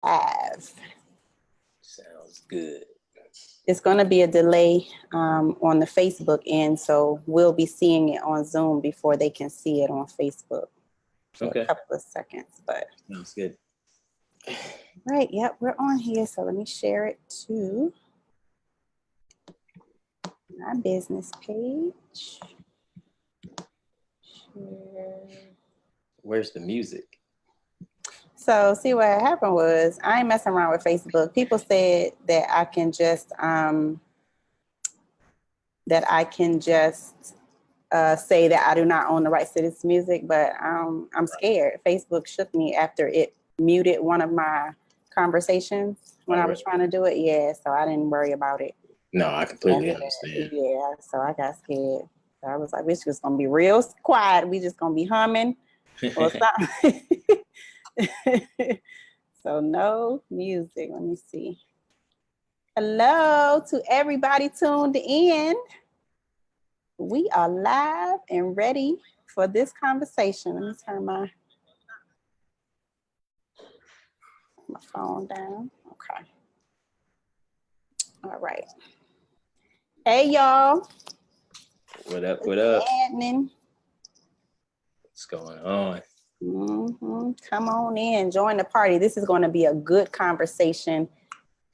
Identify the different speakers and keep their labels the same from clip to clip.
Speaker 1: Live.
Speaker 2: Sounds good.
Speaker 1: It's going to be a delay on the Facebook end, so we'll be seeing it on Zoom before they can see it on Facebook. For a couple of seconds, but
Speaker 2: sounds good.
Speaker 1: Right, yep, we're on here, so let me share it to my business page. Share.
Speaker 2: Where's the music?
Speaker 1: So see what happened was I ain't messing around with Facebook. People said that I can just say that I do not own the rights to this music, but I'm scared. Facebook shook me after it muted one of my conversations when I was trying to do it. Yeah, so I didn't worry about it.
Speaker 2: No, I completely understand.
Speaker 1: Yeah, so I got scared. So I was like, it's just gonna be real quiet. We just gonna be humming or something. So no music. Let me see. Hello to everybody tuned in. We are live and ready for this conversation. Let me turn my phone down. Okay. All right. Hey, y'all.
Speaker 2: What up? What up?
Speaker 1: Admin.
Speaker 2: What's going on?
Speaker 1: Come on in, join the party. This is going to be a good conversation.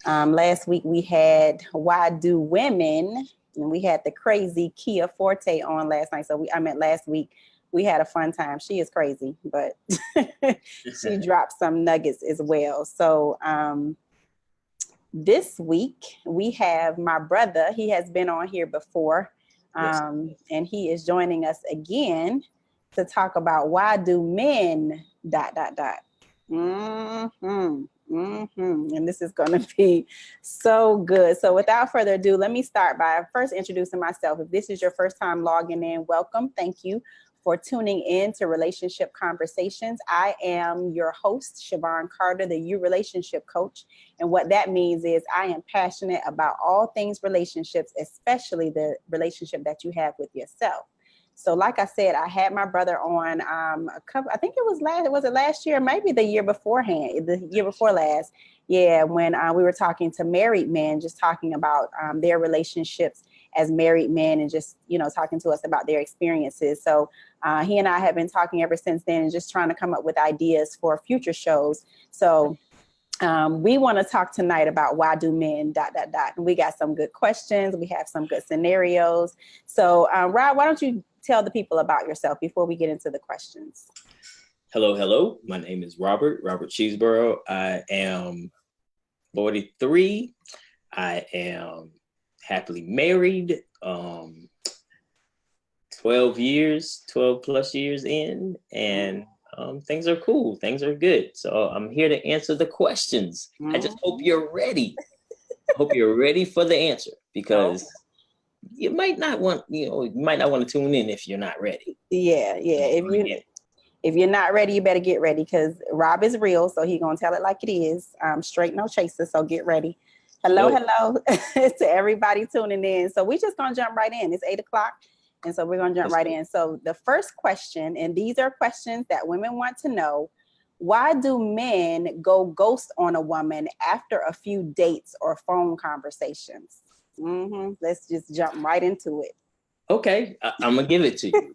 Speaker 1: Last week we had Why Do Women? And we had the crazy Kia Forte on last night. So last week we had a fun time. She is crazy, but she dropped some nuggets as well. So this week we have my brother. He has been on here before, and he is joining us again to talk about why do men ... And this is going to be so good. So without further ado, let me start by first introducing myself. If this is your first time logging in, welcome. Thank you for tuning in to Relationship Conversations. I am your host, Siobhan Carter, the You Relationship Coach. And what that means is I am passionate about all things relationships, especially the relationship that you have with yourself. So like I said, I had my brother on I think it was last year, maybe the year beforehand, the year before last. Yeah, when we were talking to married men, just talking about their relationships as married men and just, talking to us about their experiences. So he and I have been talking ever since then and just trying to come up with ideas for future shows. So we want to talk tonight about why do men ... And we got some good questions. We have some good scenarios. So Rob, why don't you tell the people about yourself before we get into the questions?
Speaker 2: Hello. My name is Robert Cheeseboro. I am 43. I am happily married. 12 plus years in, and things are cool. Things are good. So I'm here to answer the questions. I just hope you're ready. Hope you're ready for the answer, because you might not want to tune in if you're not ready.
Speaker 1: Yeah. If you're not ready, you better get ready, because Rob is real, so he's gonna tell it like it is. Straight, no chaser. So get ready. Hello to everybody tuning in. So we just gonna jump right in. It's 8:00. And so we're going to jump right in. So the first question, and these are questions that women want to know: why do men go ghost on a woman after a few dates or phone conversations? Let's just jump right into it.
Speaker 2: Okay, I'm going to give it to you.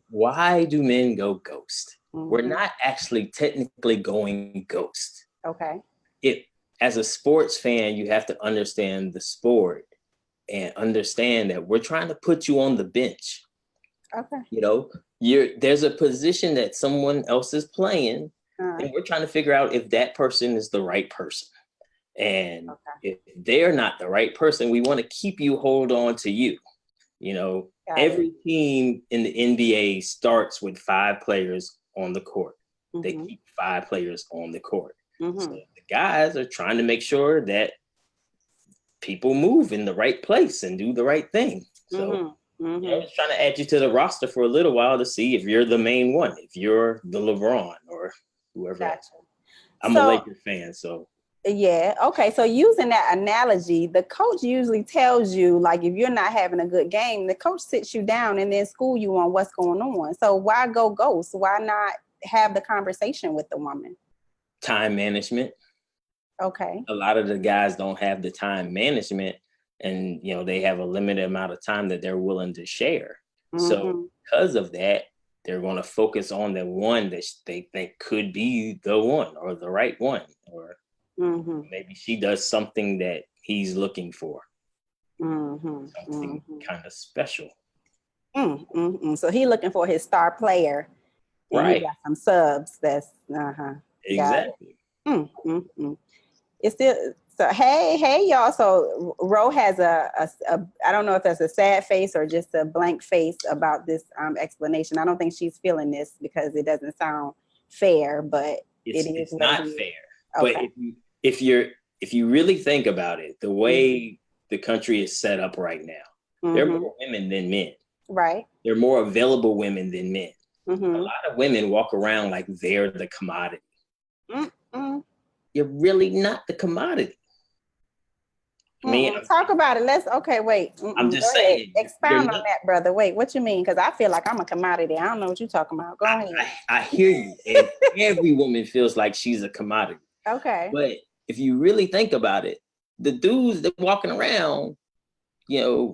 Speaker 2: Why do men go ghost? We're not actually technically going ghost.
Speaker 1: Okay.
Speaker 2: As a sports fan, you have to understand the sport and understand that we're trying to put you on the bench. Okay. There's a position that someone else is playing, and we're trying to figure out if that person is the right person. And if they're not the right person, we want to keep you, hold on to you. Every team in the NBA starts with 5 players on the court. They keep 5 players on the court. So the guys are trying to make sure that people move in the right place and do the right thing. So I was trying to add you to the roster for a little while to see if you're the main one, if you're the LeBron or whoever else. I'm a Lakers fan, so.
Speaker 1: Yeah. Okay. So using that analogy, the coach usually tells you, like, if you're not having a good game, the coach sits you down and then school you on what's going on. So why go ghost? Why not have the conversation with the woman?
Speaker 2: Time management.
Speaker 1: Okay.
Speaker 2: A lot of the guys don't have the time management, and they have a limited amount of time that they're willing to share. So because of that, they're going to focus on the one that they think could be the one or the right one, or maybe she does something that he's looking for, something kind of special.
Speaker 1: So he's looking for his star player, and
Speaker 2: right?
Speaker 1: He got some subs. That's
Speaker 2: exactly.
Speaker 1: It's still so. Hey, y'all. So Ro has a I don't know if that's a sad face or just a blank face about this explanation. I don't think she's feeling this because it doesn't sound fair, but
Speaker 2: it's not fair. Okay. But if you really think about it, the way the country is set up right now, there are more women than men.
Speaker 1: Right.
Speaker 2: There are more available women than men. A lot of women walk around like they're the commodity. You're really not the commodity. I mean,
Speaker 1: talk about it. Wait.
Speaker 2: I'm just saying.
Speaker 1: Expound on that, brother. Wait, what you mean? Because I feel like I'm a commodity. I don't know what you're talking about. Go ahead.
Speaker 2: I hear you. And every woman feels like she's a commodity.
Speaker 1: Okay.
Speaker 2: But if you really think about it, the dudes that walking around,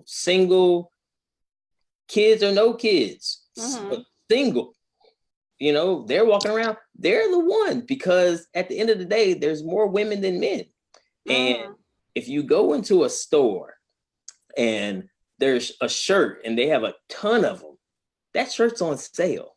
Speaker 2: single, kids or no kids, single, they're walking around, they're the one, because at the end of the day, there's more women than men. And if you go into a store and there's a shirt and they have a ton of them, that shirt's on sale.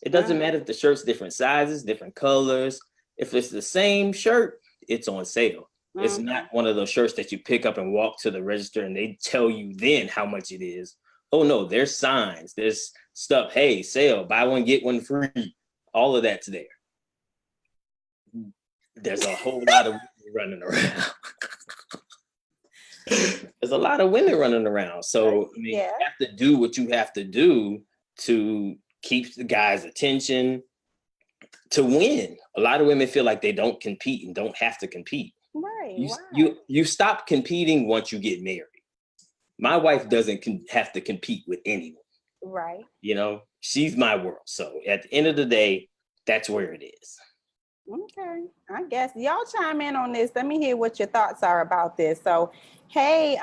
Speaker 2: It doesn't matter if the shirt's different sizes, different colors. If it's the same shirt, it's on sale. It's not one of those shirts that you pick up and walk to the register and they tell you then how much it is. Oh no, there's signs, there's stuff. Hey, sale, buy one, get one free. All of that's there. There's a whole lot of women running around. There's a lot of women running around. So I mean, you have to do what you have to do to keep the guy's attention, to win. A lot of women feel like they don't compete and don't have to compete.
Speaker 1: Right.
Speaker 2: You stop competing once you get married. My wife doesn't have to compete with anyone.
Speaker 1: Right.
Speaker 2: She's my world. So at the end of the day, that's where it is.
Speaker 1: Okay. I guess y'all chime in on this. Let me hear what your thoughts are about this. So, hey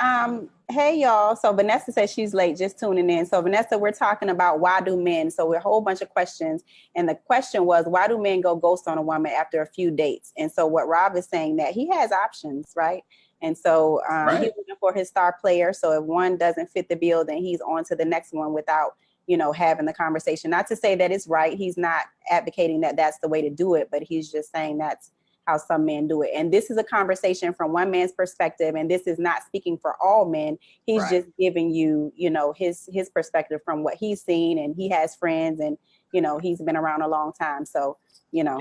Speaker 1: y'all. So Vanessa says she's late, just tuning in. So Vanessa, we're talking about why do men, so we're a whole bunch of questions. And the question was, why do men go ghost on a woman after a few dates? And so what Rob is saying, that he has options, right? And so he's looking for his star player. So if one doesn't fit the bill, then he's on to the next one without, having the conversation. Not to say that it's right. He's not advocating that that's the way to do it, but he's just saying that's how some men do it. And this is a conversation from one man's perspective. And this is not speaking for all men. He's just giving you, his perspective from what he's seen, and he has friends, and, he's been around a long time. So, Yeah,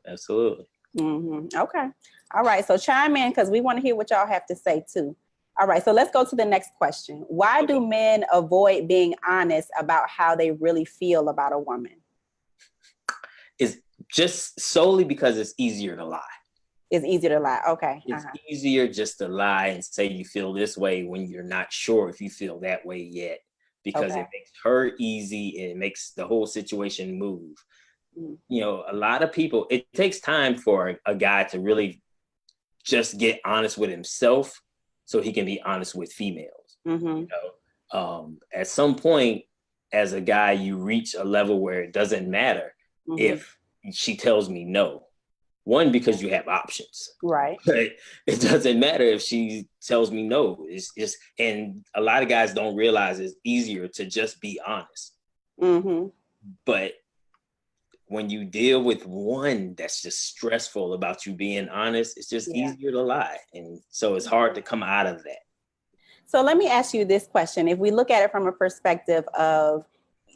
Speaker 2: absolutely.
Speaker 1: Okay. All right. So chime in, because we want to hear what y'all have to say too. All right. So let's go to the next question. Why do men avoid being honest about how they really feel about a woman?
Speaker 2: It's just solely because it's easier to lie.
Speaker 1: It's easier to lie. Okay.
Speaker 2: It's easier just to lie and say you feel this way when you're not sure if you feel that way yet, because it makes her easy and it makes the whole situation move. A lot of people, it takes time for a guy to really just get honest with himself so he can be honest with females. At some point as a guy, you reach a level where it doesn't matter if she tells me no. One, because you have options.
Speaker 1: Right.
Speaker 2: But it doesn't matter if she tells me no. It's just, and a lot of guys don't realize it's easier to just be honest. But when you deal with one that's just stressful about you being honest, it's just easier to lie. And so it's hard to come out of that.
Speaker 1: So let me ask you this question. If we look at it from a perspective of,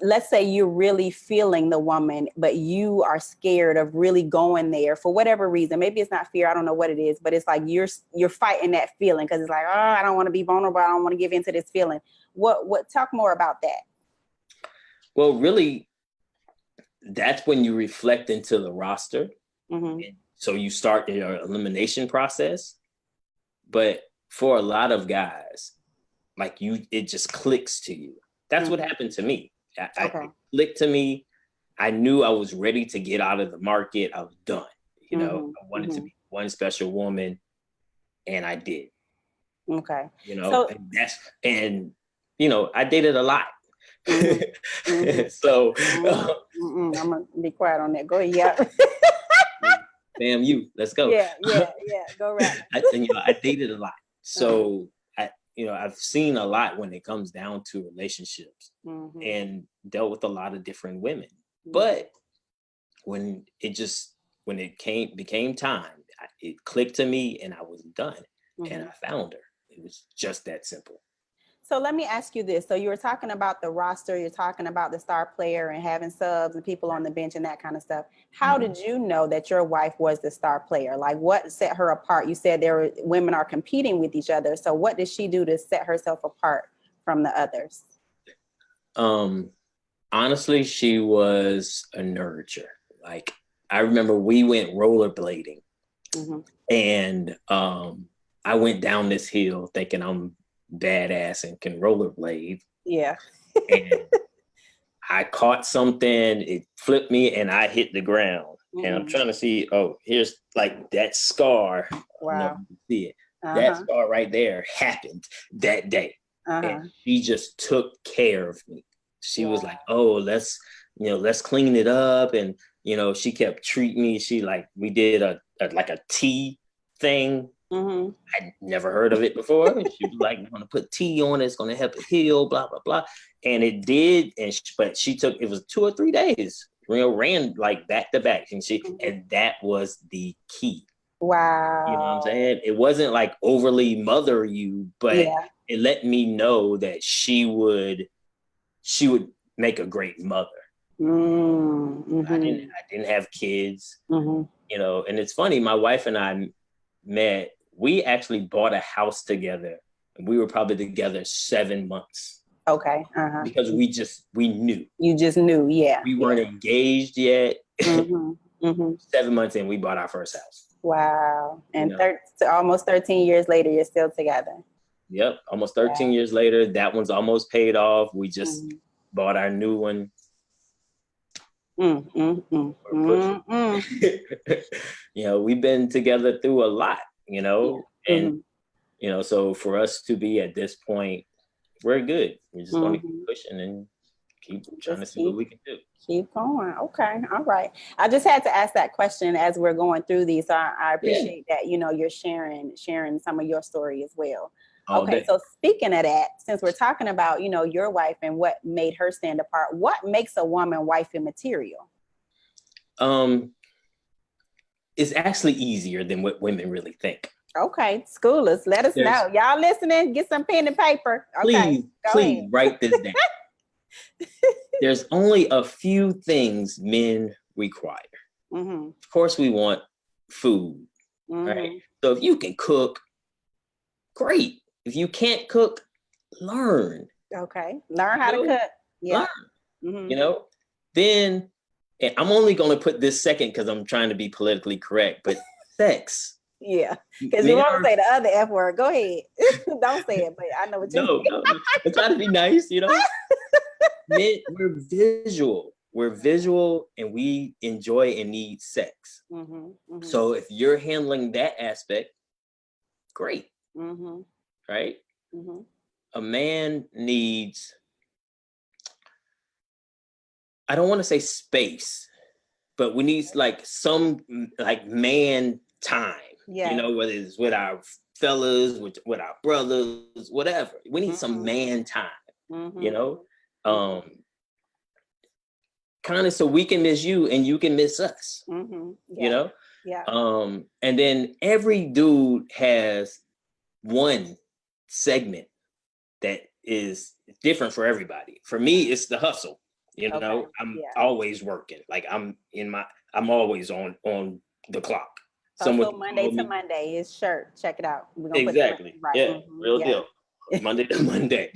Speaker 1: let's say you're really feeling the woman, but you are scared of really going there for whatever reason. Maybe it's not fear. I don't know what it is, but it's like you're fighting that feeling because it's like, oh, I don't want to be vulnerable. I don't want to give into this feeling. What talk more about that?
Speaker 2: Well, really, that's when you reflect into the roster. So you start your elimination process. But for a lot of guys, it just clicks to you. That's what happened to me. It clicked to me. I knew I was ready to get out of the market. I was done. I wanted to be one special woman, and I did.
Speaker 1: Okay.
Speaker 2: You know, and I dated a lot. So
Speaker 1: I'm gonna be quiet on that. Go ahead. Yeah.
Speaker 2: Bam, let's go.
Speaker 1: Yeah. Go right.
Speaker 2: I dated a lot. So I've seen a lot when it comes down to relationships, and dealt with a lot of different women. But when it became time, it clicked to me, and I was done, and I found her. It was just that simple.
Speaker 1: So let me ask you this. So you were talking about the roster, you're talking about the star player and having subs and people on the bench and that kind of stuff. How did you know that your wife was the star player? Like, what set her apart? You said women are competing with each other. So what did she do to set herself apart from the others?
Speaker 2: Honestly, she was a nurturer. Like, I remember we went rollerblading, and I went down this hill thinking I'm badass and can rollerblade.
Speaker 1: Yeah.
Speaker 2: And I caught something, it flipped me, and I hit the ground. And I'm trying to see, here's like that scar.
Speaker 1: Wow.
Speaker 2: You see it. That scar right there happened that day. And she just took care of me. She was like, let's clean it up. And, she kept treating me. We did a tea thing. I'd never heard of it before. She was like, "I'm gonna put tea on it. It's gonna help it heal." Blah blah blah, and it did. But it was 2 or 3 days. Ran like back to back, and that was the key.
Speaker 1: Wow.
Speaker 2: You know what I'm saying? It wasn't like overly mother you, but it let me know that she would make a great mother. I didn't have kids, and it's funny. My wife and I met. We actually bought a house together, and we were probably together 7 months.
Speaker 1: Okay.
Speaker 2: Because we knew.
Speaker 1: You just knew, yeah.
Speaker 2: We weren't engaged yet. 7 months in, we bought our first house.
Speaker 1: Wow. And almost 13 years later, you're still together.
Speaker 2: Yep. Almost 13 years later, that one's almost paid off. We just bought our new one. We've been together through a lot, and so for us to be at this point, we're good. We're just going to keep pushing and keep trying to see what we can do.
Speaker 1: Keep going. Okay. All right. I just had to ask that question as we're going through these. So I appreciate that, you're sharing some of your story as well. Okay, so speaking of that, since we're talking about, your wife and what made her stand apart, what makes a woman wifey material?
Speaker 2: It's actually easier than what women really think.
Speaker 1: Okay, school us. Let us know. Y'all listening? Get some pen and paper. Okay,
Speaker 2: please write this down. There's only a few things men require. Of course, we want food, right? So if you can cook, great. If you can't cook, learn.
Speaker 1: Okay, learn how to cook. Yeah.
Speaker 2: Learn. Then, and I'm only going to put this second because I'm trying to be politically correct, but sex.
Speaker 1: Yeah, because you want to say the other F word. Go ahead. Don't say it, but I know what you mean. No.
Speaker 2: I'm trying to be nice, Men, we're visual. We're visual, and we enjoy and need sex. So if you're handling that aspect, great. Right? A man needs, I don't want to say space, but we need some man time. Yeah. Whether it's with our fellas, with our brothers, whatever. We need some man time. Kind of so we can miss you and you can miss us. Yeah. And then every dude has one segment that is different for everybody. For me, it's the hustle. I'm always working. I'm always on the clock.
Speaker 1: So Monday to Monday is shirt. Check it out.
Speaker 2: Exactly. Put right. Real deal. Monday to Monday.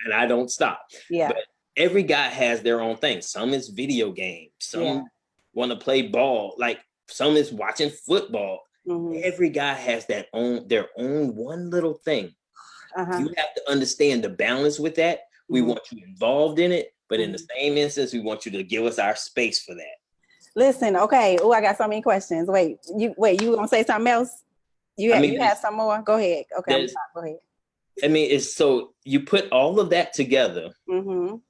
Speaker 2: And I don't stop. But every guy has their own thing. Some is video games. Some want to play ball. Some is watching football. Every guy has their own one little thing. You have to understand the balance with that. We want you involved in it, but in the same instance, we want you to give us our space for that.
Speaker 1: Listen, okay. Oh, I got so many questions. Wait, you gonna say something else? You have some more? Go ahead. Okay, I'm sorry. Go ahead.
Speaker 2: I mean, it's so you put all of that together, and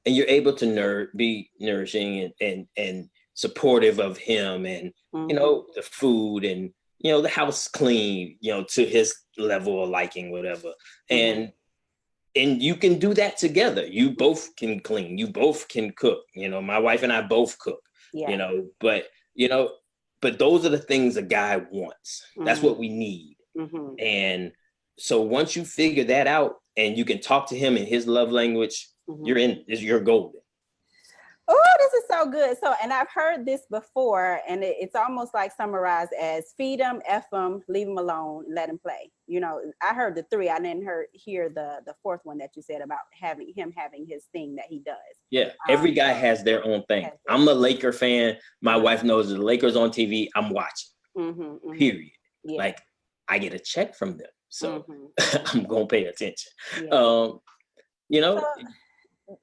Speaker 2: you're able to be nourishing and supportive of him, and you know, the food, and you know, the house clean, you know, to his level of liking, whatever. And you can do that together. You both can clean, you both can cook. You know, my wife and I both cook. You know, but those are the things a guy wants. That's what we need. And so once you figure that out and you can talk to him in his love language, you're golden.
Speaker 1: Oh, this is so good. So, and I've heard this before, and it's almost like summarized as feed him, F him, leave him alone, let him play. You know, I heard the three. I didn't hear the fourth one that you said about having his thing that he does.
Speaker 2: Yeah, every guy has their own thing. I'm a Laker fan. My wife knows the Lakers on TV. I'm watching. Period. Yeah. Like, I get a check from them, so I'm gonna pay attention. Yeah. You know. So,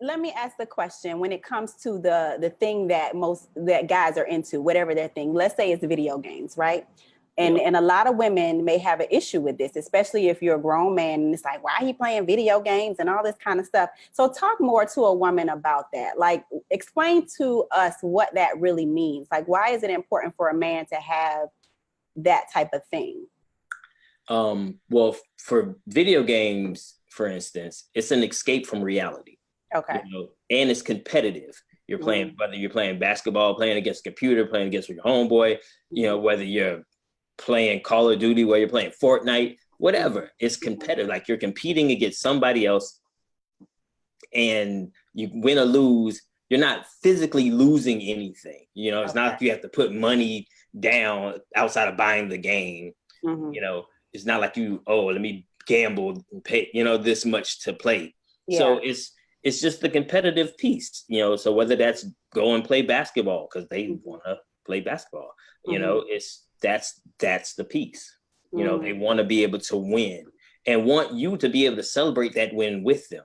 Speaker 1: let me ask the question when it comes to the thing that guys are into, whatever their thing. Let's say it's video games, right? And a lot of women may have an issue with this, especially if you're a grown man and it's like, why are you playing video games and all this kind of stuff? So talk more to a woman about that. Like, explain to us what that really means. Like, why is it important for a man to have that type of thing?
Speaker 2: Well, for video games, for instance, it's an escape from reality.
Speaker 1: Okay.
Speaker 2: You know, and it's competitive. You're playing, whether you're playing basketball, playing against a computer, playing against your homeboy, you know, whether you're playing Call of Duty, where you're playing Fortnite, whatever, it's competitive. Like, you're competing against somebody else, and you win or lose, you're not physically losing anything. You know, it's not like you have to put money down outside of buying the game. You know, it's not like let me gamble and pay, you know, this much to play. Yeah. So it's just the competitive piece, you know. So whether that's go and play basketball because they want to play basketball, you know, that's the piece. You know, they want to be able to win and want you to be able to celebrate that win with them.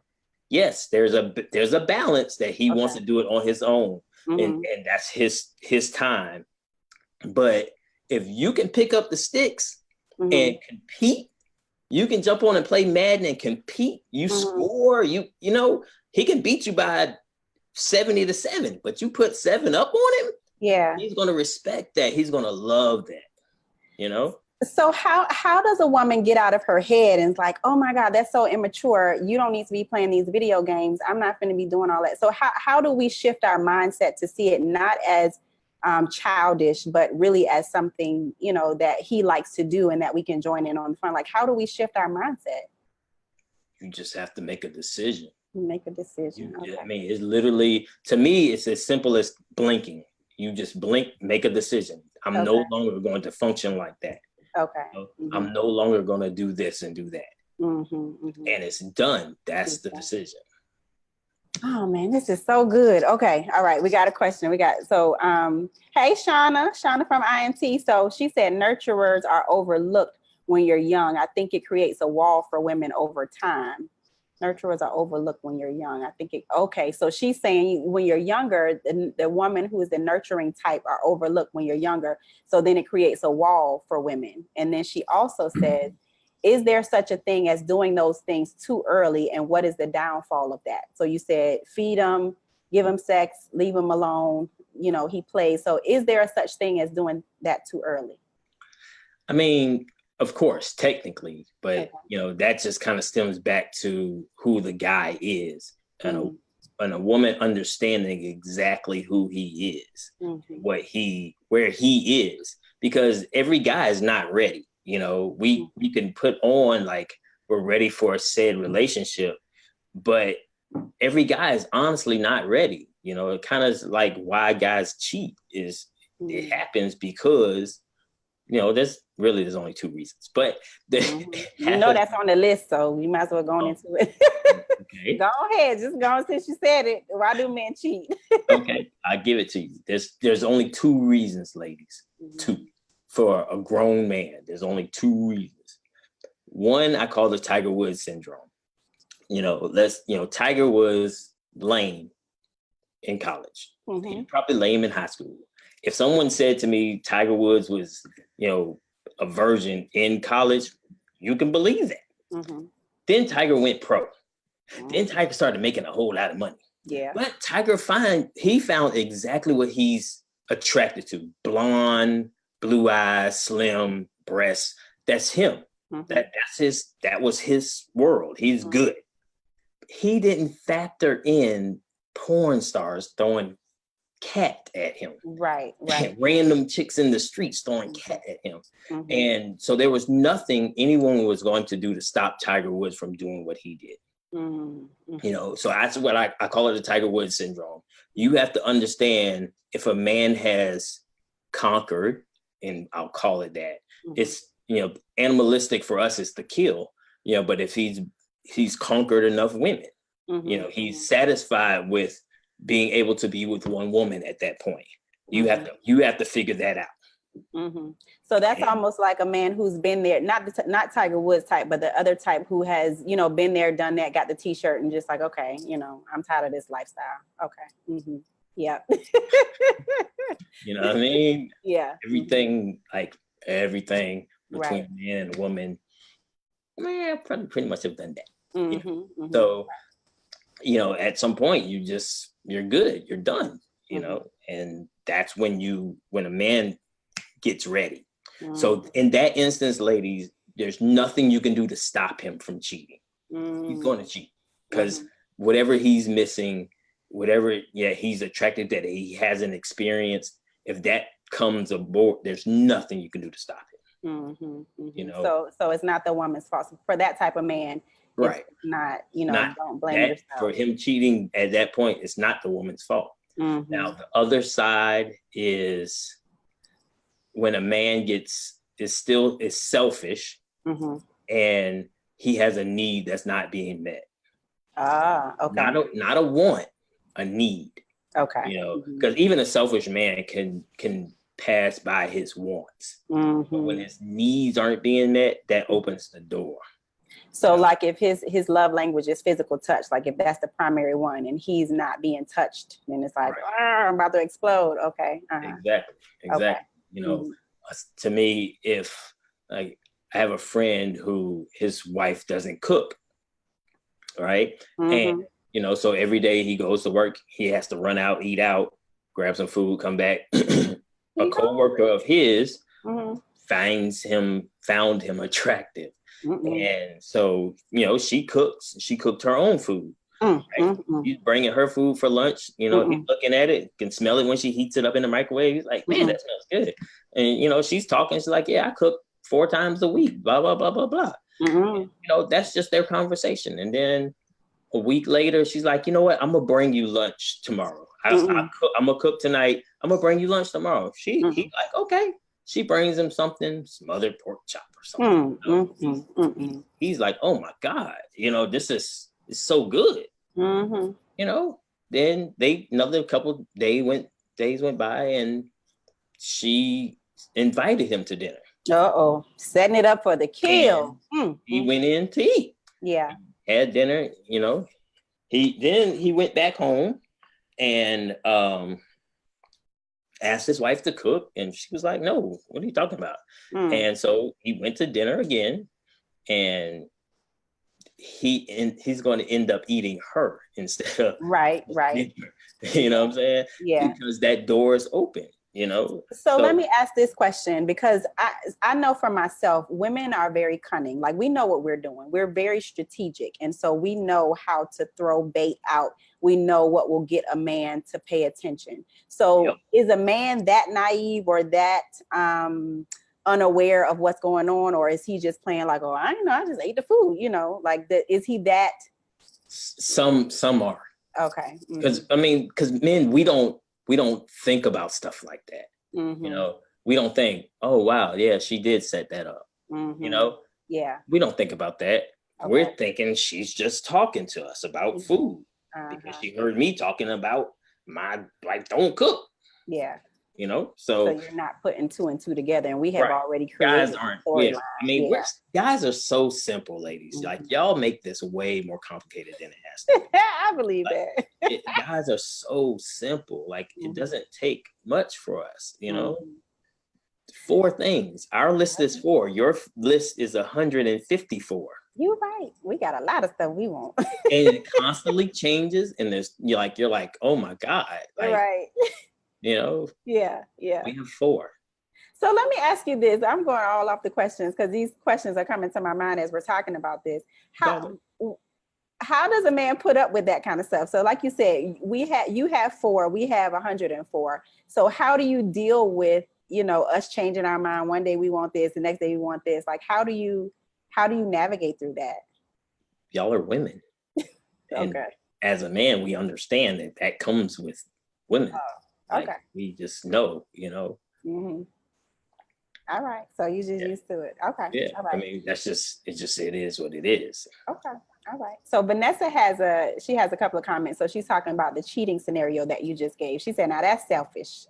Speaker 2: Yes, there's a balance that he wants to do it on his own, and that's his time. But if you can pick up the sticks and compete, you can jump on and play Madden and compete. You score. You know, he can beat you by 70-7, but you put 7 up on him.
Speaker 1: Yeah,
Speaker 2: he's gonna respect that. He's gonna love that. You know.
Speaker 1: So how does a woman get out of her head and it's like, oh my God, that's so immature. You don't need to be playing these video games. I'm not going to be doing all that. So how do we shift our mindset to see it not as childish, but really as something, you know, that he likes to do and that we can join in on the fun? Like, how do we shift our mindset?
Speaker 2: You just have to make a decision.
Speaker 1: Make a decision.
Speaker 2: Okay. I mean, it's literally, to me, it's as simple as blinking. You just blink, make a decision. I'm no longer going to function like that.
Speaker 1: Okay.
Speaker 2: I'm no longer going to do this and do that. And it's done. That's the decision.
Speaker 1: Oh man, this is so good. Okay. All right. We got a question. Hey, Shauna from IMT. So she said nurturers are overlooked when you're young. I think it creates a wall for women over time. Nurturers are overlooked when you're young. So she's saying when you're younger, the woman who is the nurturing type are overlooked when you're younger. So then it creates a wall for women. And then she also says, is there such a thing as doing those things too early? And what is the downfall of that? So you said, feed him, give him sex, leave him alone. You know, he plays. So is there a such thing as doing that too early?
Speaker 2: I mean, of course, technically, but you know, that just kind of stems back to who the guy is, and a woman understanding exactly who he is, where he is, because every guy is not ready. You know, we can put on like we're ready for a said relationship, but every guy is honestly not ready. You know, it kind of is like why guys cheat is it happens because, you know, there's only 2 reasons, but
Speaker 1: you know that's on the list, so you might as well go on into it. Okay. Go ahead, just go on since you said it. Why do men cheat?
Speaker 2: Okay, I give it to you. There's only 2 reasons, ladies. 2 for a grown man. There's only 2 reasons. One I call the Tiger Woods syndrome. You know, Tiger was lame in college. He was probably lame in high school. if someone said to me Tiger Woods was, a virgin in college, you can believe that.
Speaker 1: Mm-hmm.
Speaker 2: Then Tiger went pro. Mm-hmm. Then Tiger started making a whole lot of money.
Speaker 1: Yeah.
Speaker 2: But Tiger found exactly what he's attracted to. Blonde, blue eyes, slim, breasts. That's him. Mm-hmm. That was his world. He's mm-hmm. good. He didn't factor in porn stars throwing cat at him.
Speaker 1: Right.
Speaker 2: Random chicks in the streets throwing mm-hmm. cat at him.
Speaker 1: Mm-hmm.
Speaker 2: And so there was nothing anyone was going to do to stop Tiger Woods from doing what he did. Mm-hmm. So that's what I call it, the Tiger Woods syndrome. You have to understand, if a man has conquered, and I'll call it that, mm-hmm. it's, animalistic for us is to kill, but if he's conquered enough women, mm-hmm. He's satisfied with being able to be with one woman at that point. Mm-hmm. You have to figure that out.
Speaker 1: Mm-hmm. So that's almost like a man who's been there, not Tiger Woods type, but the other type who has, been there, done that, got the t-shirt and just like, okay, I'm tired of this lifestyle. Okay. Mm-hmm. Yeah.
Speaker 2: You know what I mean?
Speaker 1: Yeah.
Speaker 2: Everything between a man and a woman, I probably pretty much have done that.
Speaker 1: Mm-hmm. Mm-hmm.
Speaker 2: So, at some point you're good, you're done,
Speaker 1: mm-hmm.
Speaker 2: and that's when a man gets ready. Mm-hmm. So in that instance, ladies, there's nothing you can do to stop him from cheating. Mm-hmm. He's going to cheat because mm-hmm. whatever he's missing, he's attracted that he hasn't experienced, if that comes aboard, there's nothing you can do to stop it.
Speaker 1: Mm-hmm. Mm-hmm. So it's not the woman's fault. For that type of man,
Speaker 2: right?
Speaker 1: It's not, don't blame yourself.
Speaker 2: For him cheating at that point, it's not the woman's fault. Mm-hmm. Now the other side is when a man is selfish, mm-hmm. and he has a need that's not being met.
Speaker 1: Okay.
Speaker 2: Not a want, a need.
Speaker 1: Okay.
Speaker 2: Because mm-hmm. even a selfish man can pass by his wants. Mm-hmm. But when his needs aren't being met, that opens the door.
Speaker 1: So like if his love language is physical touch, like if that's the primary one and he's not being touched, then it's like, I'm about to explode. Okay. Uh-huh.
Speaker 2: Exactly. Okay. Mm-hmm. To me, if I have a friend who his wife doesn't cook, right? Mm-hmm. And, so every day he goes to work, he has to run out, eat out, grab some food, come back. A coworker of his mm-hmm. found him attractive. Mm-hmm. And so, she cooked her own food. Mm-hmm. Right? He's bringing her food for lunch. Mm-hmm. He's looking at it, can smell it when she heats it up in the microwave. He's like, man, mm-hmm. that smells good. And, she's talking. She's like, yeah, I cook 4 times a week, blah, blah, blah, blah, blah. Mm-hmm. And, that's just their conversation. And then a week later, she's like, you know what? I'm going to bring you lunch tomorrow. I'm going to cook tonight. I'm going to bring you lunch tomorrow. He's like, okay. She brings him some other pork chop or something. He's like, oh my God, this is so good. Mm-hmm. Then another couple days went by and she invited him to dinner.
Speaker 1: Setting it up for the kill.
Speaker 2: He went in to eat.
Speaker 1: Yeah.
Speaker 2: Had dinner, he went back home and asked his wife to cook, and she was like, no, what are you talking about? And so he went to dinner again, and he's going to end up eating her instead of
Speaker 1: right
Speaker 2: dinner. You know what I'm saying?
Speaker 1: Yeah,
Speaker 2: because that door is open.
Speaker 1: So let me ask this question, because I know for myself, women are very cunning. Like, we know what we're doing. We're very strategic. And so we know how to throw bait out. We know what will get a man to pay attention. So is a man that naive or that unaware of what's going on? Or is he just playing like, I just ate the food, is he that?
Speaker 2: Some are.
Speaker 1: Okay.
Speaker 2: Because men, we don't think about stuff like that. Mm-hmm. We don't think, oh, wow, yeah, she did set that up. Mm-hmm.
Speaker 1: Yeah.
Speaker 2: We don't think about that. Okay. We're thinking she's just talking to us about food because she heard me talking about don't cook.
Speaker 1: Yeah.
Speaker 2: you know?
Speaker 1: So
Speaker 2: So
Speaker 1: you're not putting two and two together, and we have
Speaker 2: right.
Speaker 1: already
Speaker 2: Guys
Speaker 1: created a
Speaker 2: aren't,
Speaker 1: storyline.
Speaker 2: I mean, guys are so simple, ladies. Like y'all make this way more complicated than it has to be.
Speaker 1: I believe
Speaker 2: like,
Speaker 1: that.
Speaker 2: Guys are so simple. Like it doesn't take much for us, you know? 4 things. Our list is 4. Your list is 154.
Speaker 1: You're right. We got a lot of stuff we want.
Speaker 2: And it constantly changes. And you're like, oh my God. Like,
Speaker 1: right.
Speaker 2: You know?
Speaker 1: Yeah.
Speaker 2: We have 4.
Speaker 1: So let me ask you this. I'm going all off the questions because these questions are coming to my mind as we're talking about this. How does a man put up with that kind of stuff? So like you said, you have 4, we have 104. So how do you deal with, us changing our mind? One day we want this, the next day we want this. Like, how do you navigate through that?
Speaker 2: Y'all are women. Okay. As a man, we understand that comes with women.
Speaker 1: Oh, okay.
Speaker 2: Like, we just know,
Speaker 1: Mm-hmm. All right. So you just used to it. Okay.
Speaker 2: Yeah.
Speaker 1: All right.
Speaker 2: I mean, it is what it is.
Speaker 1: Okay. All right. So Vanessa has a couple of comments. So she's talking about the cheating scenario that you just gave. She said, now that's selfish.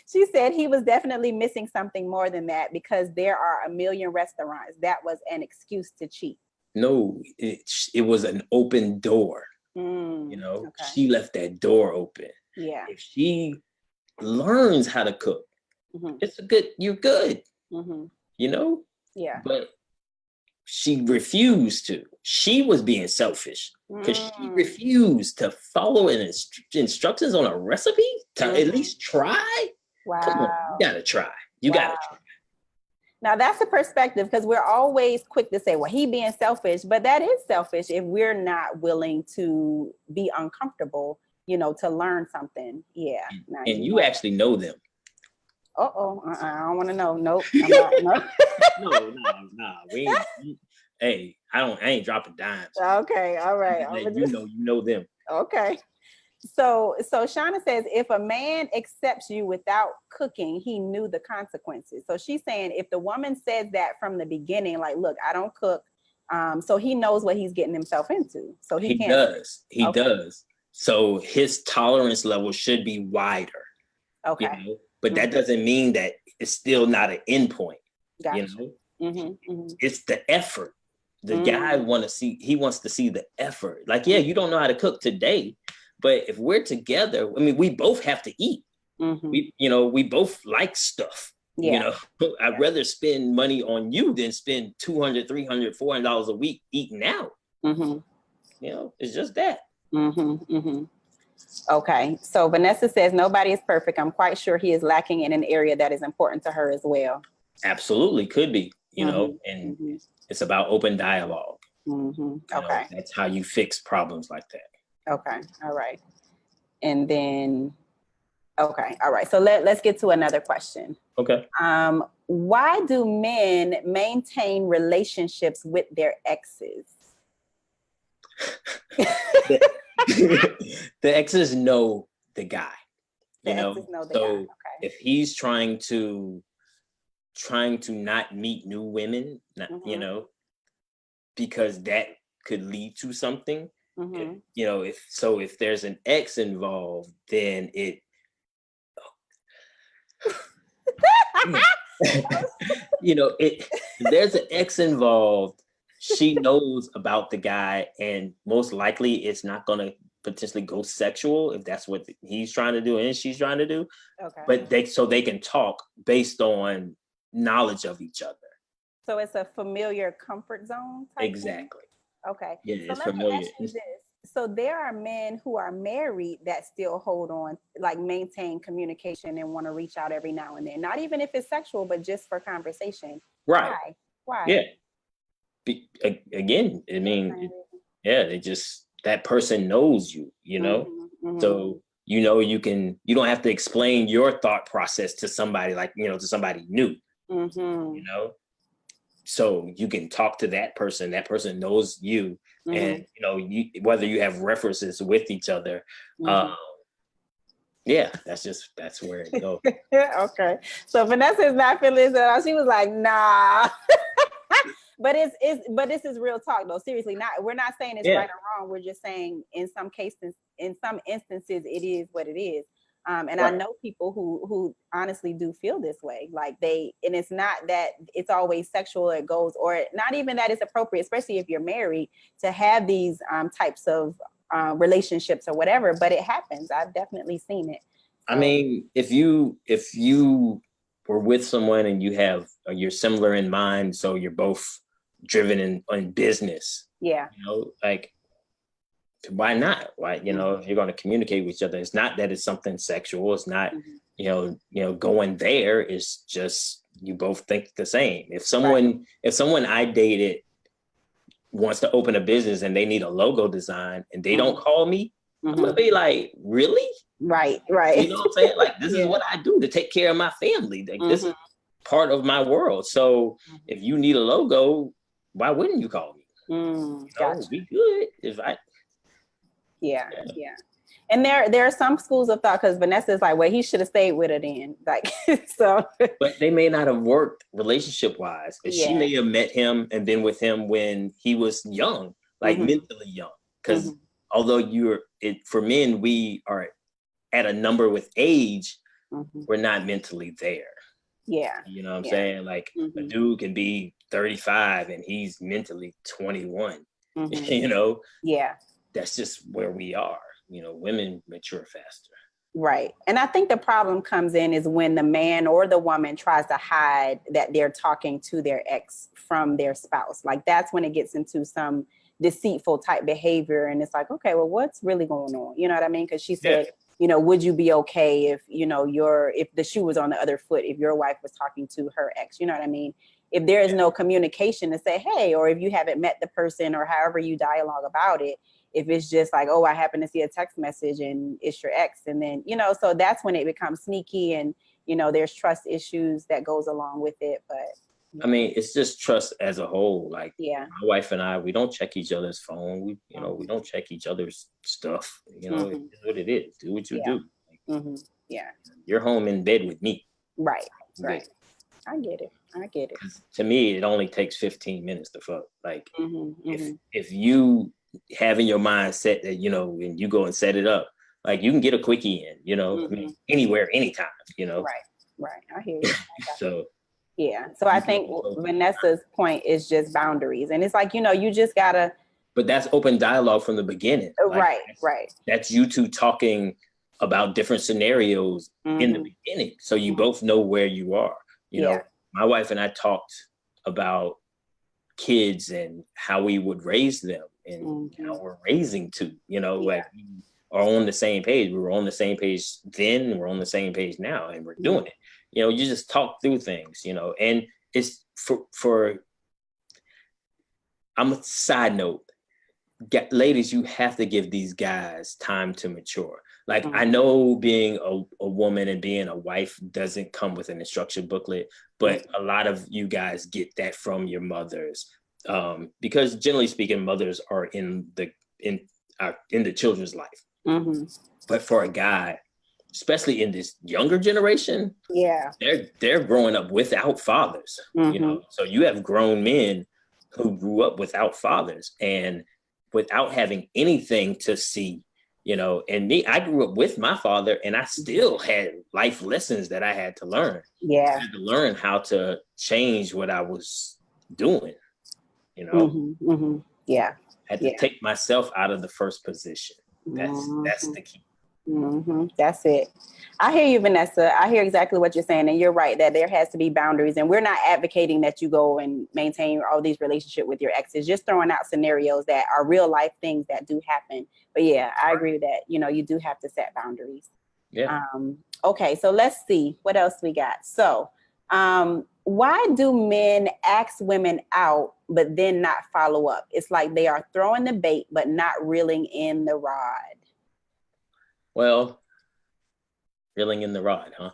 Speaker 1: She said he was definitely missing something more than that because there are a million restaurants. That was an excuse to cheat.
Speaker 2: No, it was an open door. She left that door open.
Speaker 1: Yeah.
Speaker 2: If she learns how to cook, you're good.
Speaker 1: Yeah.
Speaker 2: But she refused to. She was being selfish because she refused to follow instructions on a recipe to at least try.
Speaker 1: Wow.
Speaker 2: Come on, you gotta try. You gotta try.
Speaker 1: Now that's a perspective because we're always quick to say, well, he being selfish, but that is selfish if we're not willing to be uncomfortable, to learn something. Yeah.
Speaker 2: And you actually know them.
Speaker 1: I don't want to know. Nope. I'm not, no.
Speaker 2: No. Hey, I ain't dropping dimes.
Speaker 1: Okay. All right.
Speaker 2: You know them.
Speaker 1: Okay. So Shauna says, if a man accepts you without cooking, he knew the consequences. So she's saying if the woman says that from the beginning, like, look, I don't cook. So he knows what he's getting himself into. So he
Speaker 2: does. He does. So his tolerance level should be wider.
Speaker 1: Okay.
Speaker 2: But that doesn't mean that it's still not an end point.
Speaker 1: Gotcha.
Speaker 2: It's the effort. The guy wants to see the effort. Like, yeah, you don't know how to cook today, but if we're together, I mean, we both have to eat. We both like stuff.
Speaker 1: Yeah.
Speaker 2: I'd rather spend money on you than spend $200, $300, $400 a week eating out. It's just that.
Speaker 1: Okay. So Vanessa says, nobody is perfect. I'm quite sure he is lacking in an area that is important to her as well.
Speaker 2: Absolutely could be, and it's about open dialogue.
Speaker 1: Okay.
Speaker 2: That's how you fix problems like that.
Speaker 1: Okay. All right. And then, okay. All right. So let's get to another question.
Speaker 2: Okay.
Speaker 1: Why do men maintain relationships with their exes?
Speaker 2: The exes know the guy.
Speaker 1: Exes know the guy. Okay.
Speaker 2: If he's trying to not meet new women, because that could lead to something. If there's an ex involved, then it. There's an ex involved. She knows about the guy, and most likely it's not going to potentially go sexual if that's what he's trying to do and she's trying to do.
Speaker 1: Okay.
Speaker 2: But they can talk based on knowledge of each other.
Speaker 1: So it's a familiar comfort zone type
Speaker 2: exactly
Speaker 1: thing? Okay.
Speaker 2: Yeah,
Speaker 1: so
Speaker 2: it's
Speaker 1: let
Speaker 2: familiar.
Speaker 1: me ask you this. So there are men who are married that still hold on, like maintain communication and want to reach out every now and then, not even if it's sexual, but just for conversation.
Speaker 2: Right.
Speaker 1: Why?
Speaker 2: Yeah. Again, I mean, they just, that person knows you, so you don't have to explain your thought process to somebody to somebody new. So you can talk to that person knows you, and whether you have references with each other. That's where it goes.
Speaker 1: Okay. So Vanessa is not feeling this at all. She was like, nah. But this is real talk though. Seriously, we're not saying it's right or wrong. We're just saying in some instances it is what it is. And I know people who honestly do feel this way, like and it's not that it's always sexual, it goes, or not even that it's appropriate, especially if you're married, to have these types of relationships or whatever, but it happens. I've definitely seen it.
Speaker 2: So, I mean, if you were with someone and you're similar in mind, so you're both driven in business, like, why not? Why, if you're going to communicate with each other, it's not that it's something sexual. It's not, going there. It's just, you both think the same. If someone I dated wants to open a business and they need a logo design and they don't call me, I'm gonna be like, really?
Speaker 1: Right.
Speaker 2: You know what I'm saying? Like, this is what I do to take care of my family. Like, this is part of my world. So if you need a logo, why wouldn't you call me?
Speaker 1: Gotcha.
Speaker 2: Be good. If I
Speaker 1: Yeah. And there are some schools of thought, because Vanessa's like, well, he should have stayed with her then. Like, so. But
Speaker 2: they may not have worked relationship wise. She may have met him and been with him when he was young, like mentally young. Because although for men, we are at a number with age, we're not mentally there.
Speaker 1: Yeah.
Speaker 2: You know what I'm saying? Like, a dude can be 35 and he's mentally 21.
Speaker 1: Yeah.
Speaker 2: That's just where we are. Women mature faster.
Speaker 1: Right. And I think the problem comes in is when the man or the woman tries to hide that they're talking to their ex from their spouse. Like, that's when it gets into some deceitful type behavior. And it's like, okay, well, what's really going on? You know what I mean? Because she said, would you be okay if, if the shoe was on the other foot, if your wife was talking to her ex? You know what I mean? If there is no communication to say, hey, or if you haven't met the person or however you dialogue about it, if it's just like, oh, I happen to see a text message and it's your ex. And then, so that's when it becomes sneaky and, there's trust issues that goes along with it. But
Speaker 2: I mean, it's just trust as a whole. Like,
Speaker 1: my
Speaker 2: wife and I, we don't check each other's phone. We don't check each other's stuff. It is what it is. Do what you do. Like, you're home in bed with me.
Speaker 1: Right. I get it.
Speaker 2: To me, it only takes 15 minutes to fuck. Like, if you have in your mind set that, and you go and set it up, like, you can get a quickie in, I mean, anywhere, anytime,
Speaker 1: Right. I hear you.
Speaker 2: So,
Speaker 1: so I think Vanessa's point is just boundaries. And it's like, you just gotta.
Speaker 2: But that's open dialogue from the beginning.
Speaker 1: Like, right.
Speaker 2: That's you two talking about different scenarios in the beginning. So you both know where you are. My wife and I talked about kids and how we would raise them and how we're raising two, like, we are on the same page. We were on the same page then, and we're on the same page now, and we're doing it. You just talk through things, and it's for I'm a side note. Ladies, you have to give these guys time to mature. Like, I know being a woman and being a wife doesn't come with an instruction booklet, but a lot of you guys get that from your mothers, because generally speaking, mothers are in the children's life. But for a guy, especially in this younger generation, they're growing up without fathers. So you have grown men who grew up without fathers and without having anything to see. And me, I grew up with my father and I still had life lessons that I had to learn. I had to learn how to change what I was doing, I had to take myself out of the first position. That's the key.
Speaker 1: That's it. I hear you, Vanessa. I hear exactly what you're saying. And you're right that there has to be boundaries. And we're not advocating that you go and maintain all these relationships with your exes, just throwing out scenarios that are real life things that do happen. But I agree that, you do have to set boundaries. Okay, so let's see what else we got. So why do men ask women out, but then not follow up? It's like they are throwing the bait, but not reeling in the rod.
Speaker 2: Well, reeling in the rod, huh?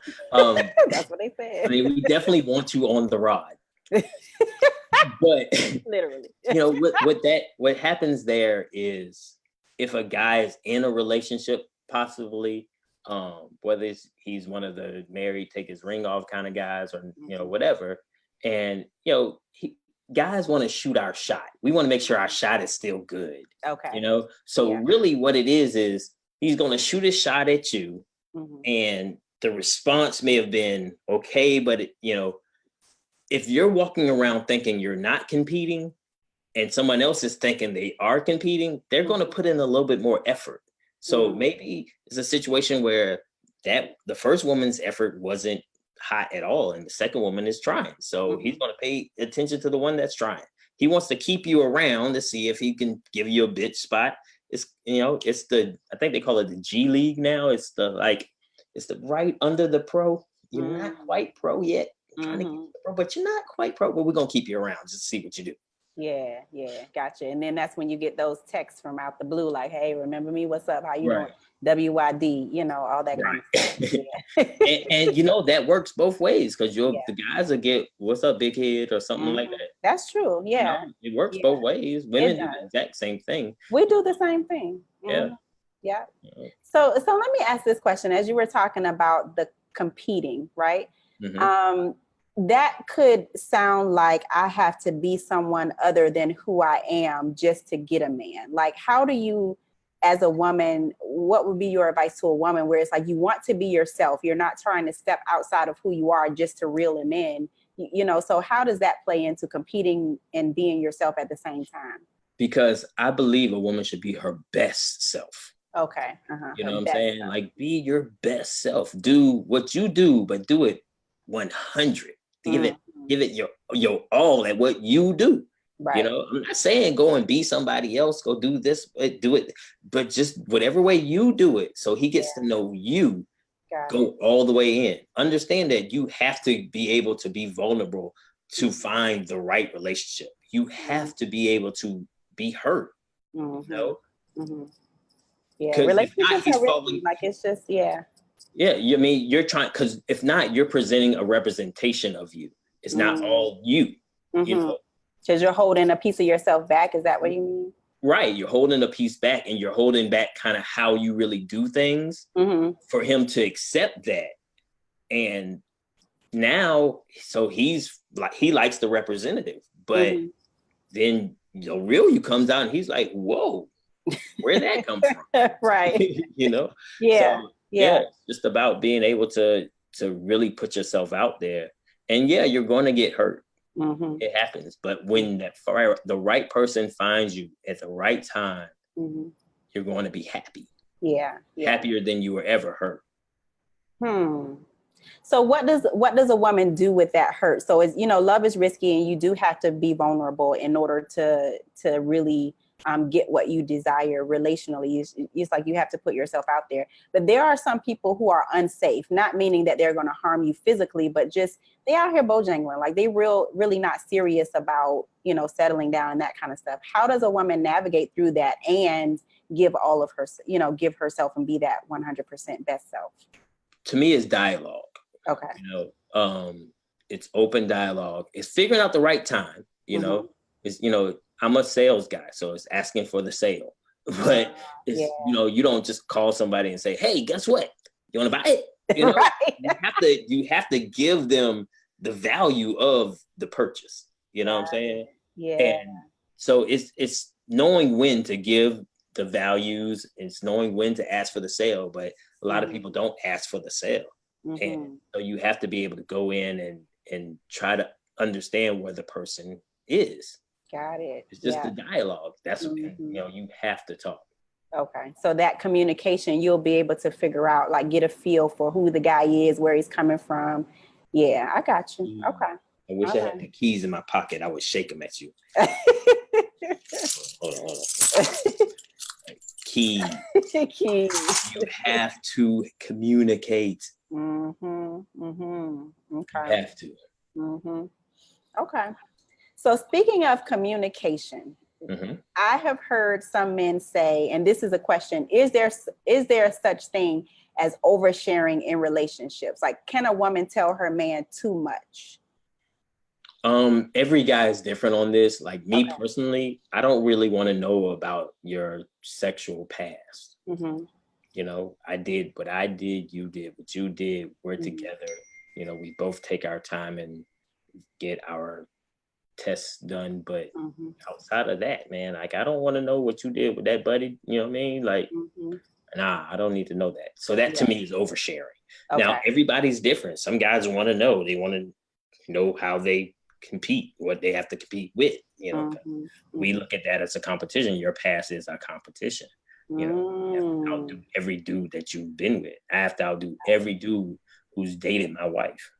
Speaker 1: That's what they said.
Speaker 2: I mean, we definitely want you on the rod. But
Speaker 1: literally,
Speaker 2: what happens there is, if a guy is in a relationship, possibly, whether he's one of the married, take his ring off kind of guys, or whatever, and guys want to shoot our shot. We want to make sure our shot is still good.
Speaker 1: Okay.
Speaker 2: So really, what it is he's going to shoot his shot at you, And the response may have been okay, but if you're walking around thinking you're not competing and someone else is thinking they are competing, they're going to put in a little bit more effort. So maybe it's a situation where the first woman's effort wasn't hot at all, and the second woman is trying. So he's going to pay attention to the one that's trying. He wants to keep you around to see if he can give you a bitch spot. It's I think they call it the G League now. It's the right under the pro. You're not quite pro yet. I'm trying to get the pro, but you're not quite pro. But we're gonna keep you around just to see what you do.
Speaker 1: Yeah, gotcha. And then that's when you get those texts from out the blue, like, "Hey, remember me? What's up? How you doing? WYD?" All that kind of stuff.
Speaker 2: Yeah. and that works both ways, because the guys will get "What's up, big head?" or something like that.
Speaker 1: That's true. Yeah,
Speaker 2: it works both ways. Women do the exact same thing.
Speaker 1: We do the same thing.
Speaker 2: Yeah.
Speaker 1: So let me ask this question. As you were talking about the competing, right? That could sound like I have to be someone other than who I am just to get a man. Like, how do you, as a woman, what would be your advice to a woman where it's like you want to be yourself? You're not trying to step outside of who you are just to reel him in. So how does that play into competing and being yourself at the same time?
Speaker 2: Because I believe a woman should be her best self.
Speaker 1: Okay.
Speaker 2: You know what I'm saying? Self. Like, be your best self. Do what you do, but do it 100. Give it your all at what you do. Right. I'm not saying go and be somebody else, go do this, do it, but just whatever way you do it, so he gets to know you. Go all the way in. Understand that you have to be able to be vulnerable to find the right relationship. You have to be able to be hurt. Yeah,
Speaker 1: relationships are risky. Like, it's just
Speaker 2: Yeah, you're trying, because if not, you're presenting a representation of you. It's not all you.
Speaker 1: Because you're holding a piece of yourself back. Is that what you mean?
Speaker 2: Right. You're holding a piece back, and you're holding back kind of how you really do things for him to accept that. And now, so he's like, he likes the representative, but then the real you comes out and he's like, whoa, where'd that come from?
Speaker 1: Right.
Speaker 2: Yeah. So, it's just about being able to really put yourself out there. And you're going to get hurt. It happens. But when the right person finds you at the right time, you're going to be happy.
Speaker 1: Yeah.
Speaker 2: Happier than you were ever hurt.
Speaker 1: So what does a woman do with that hurt? So it's, love is risky, and you do have to be vulnerable in order to really get what you desire relationally. It's like you have to put yourself out there. But there are some people who are unsafe, not meaning that they're going to harm you physically, but just they out here bojangling, like they really not serious about, settling down and that kind of stuff. How does a woman navigate through that and give all of her, give herself and be that 100% best self?
Speaker 2: To me, it's dialogue.
Speaker 1: Okay.
Speaker 2: It's open dialogue. It's figuring out the right time. It's, I'm a sales guy, so it's asking for the sale. But it's, you don't just call somebody and say, "Hey, guess what? You want to buy it?"
Speaker 1: Right.
Speaker 2: You have to give them the value of the purchase. You know what I'm saying?
Speaker 1: Yeah.
Speaker 2: And so it's knowing when to give the values. It's knowing when to ask for the sale. But a lot of people don't ask for the sale. And so you have to be able to go in and try to understand where the person is.
Speaker 1: Got it.
Speaker 2: It's just the dialogue. That's you have to talk.
Speaker 1: Okay. So that communication, you'll be able to figure out, like, get a feel for who the guy is, where he's coming from. Yeah, I got you. Okay.
Speaker 2: I wish I had the keys in my pocket. I would shake them at you. Hold on. Keys.
Speaker 1: Keys.
Speaker 2: You have to communicate.
Speaker 1: Okay.
Speaker 2: You have to.
Speaker 1: Okay. So speaking of communication, I have heard some men say, and this is a question, is there such thing as oversharing in relationships? Like, can a woman tell her man too much?
Speaker 2: Every guy is different on this. Like me personally, I don't really want to know about your sexual past. I did what I did, you did what you did, we're together. We both take our time and get our tests done. But outside of that, man, like, I don't want to know what you did with that buddy. You know what I mean? Like, Nah, I don't need to know that. So that to me is oversharing.
Speaker 1: Okay.
Speaker 2: Now, everybody's different. Some guys want to know. They want to know how they compete, what they have to compete with. You know, we look at that as a competition. Your past is a competition. You know, you have to outdo every dude that you've been with. I have to outdo every dude who's dated my wife.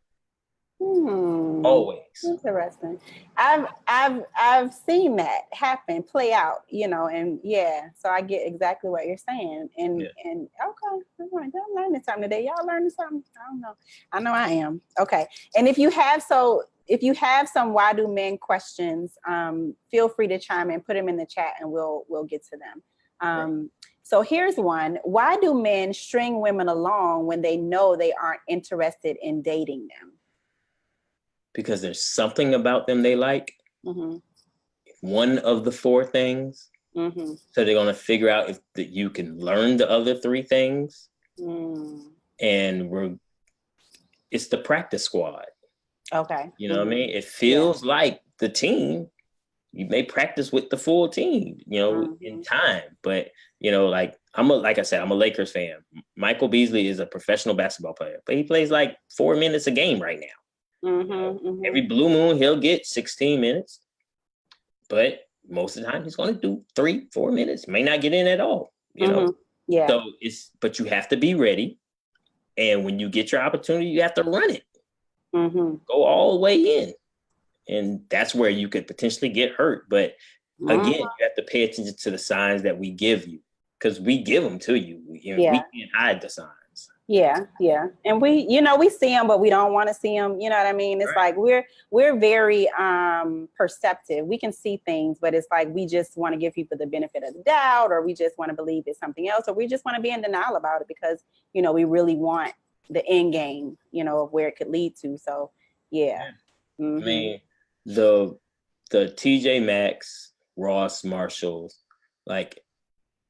Speaker 2: Always.
Speaker 1: Interesting. I've seen that happen, play out, you know, and so I get exactly what you're saying. And okay, all right, I'm learning something today. Y'all learning something? I don't know. I know I am. Okay. And if you have some why do men questions, feel free to chime in, put them in the chat, and we'll get to them. So here's one. Why do men string women along when they know they aren't interested in dating them?
Speaker 2: Because there's something about them they like. One of the four things. So they're going to figure out if you can learn the other three things. And it's the practice squad.
Speaker 1: Okay.
Speaker 2: You know what I mean? It feels like the team. You may practice with the full team, you know, in time. But, you know, like like I said, I'm a Lakers fan. Michael Beasley is a professional basketball player, but he plays like 4 minutes a game right now. Every blue moon, he'll get 16 minutes, but most of the time he's going to do 3-4 minutes. May not get in at all, you know? So but you have to be ready. And when you get your opportunity, you have to run it. Go all the way in. And that's where you could potentially get hurt. But again, you have to pay attention to the signs that we give you, because we give them to you. We can't hide the signs. Yeah.
Speaker 1: And we see them, but we don't want to see them. You know what I mean? It's like we're very perceptive. We can see things, but it's like we just want to give people the benefit of the doubt, or we just want to believe it's something else, or we just want to be in denial about it because, you know, we really want the end game, you know, of where it could lead to. So, I
Speaker 2: mean, the TJ Maxx, Ross, Marshalls, like,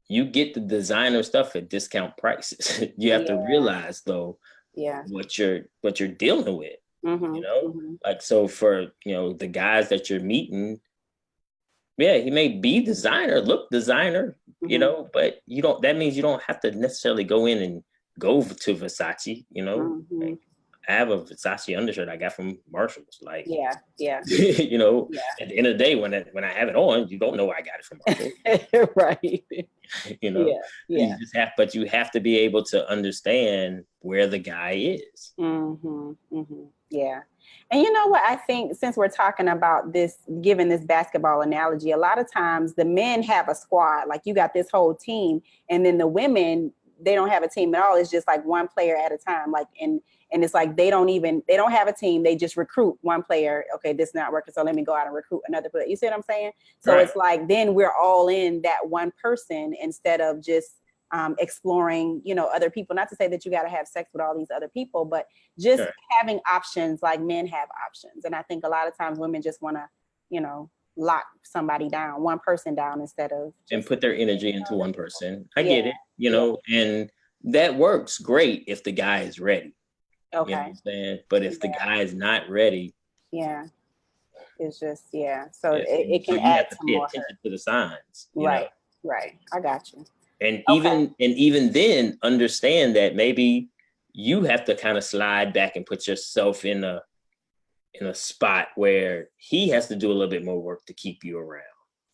Speaker 2: you get the designer stuff at discount prices. You have to realize though, what you're dealing with, you know, like, so for, you know, the guys that you're meeting, he may be designer, look designer, you know, but that means you don't have to necessarily go in and go to Versace, you know. Like, I have a Versace undershirt I got from Marshalls. Like, you know, at the end of the day, when I have it on, you don't know I got it from Marshalls.
Speaker 1: Right.
Speaker 2: You know, you just but you have to be able to understand where the guy is.
Speaker 1: Yeah. And you know what, I think since we're talking about this, given this basketball analogy, a lot of times the men have a squad, like you got this whole team, and then the women, they don't have a team at all. It's just like one player at a time. Like, and it's like they don't have a team. They just recruit one player. Okay, this is not working, so let me go out and recruit another player. You see what I'm saying? So it's like then we're all in that one person instead of just exploring, you know, other people. Not to say that you got to have sex with all these other people, but just having options, like men have options. And I think a lot of times women just want to, you know, lock somebody down, one person down, instead of
Speaker 2: and put their energy into one person. I get it, you know, and that works great if the guy is ready. Okay. You know what I'm saying? But if the guy is not ready,
Speaker 1: it's just so it can add
Speaker 2: to pay attention to the signs.
Speaker 1: Right. I got you.
Speaker 2: And even then, understand that maybe you have to kind of slide back and put yourself in a spot where he has to do a little bit more work to keep you around.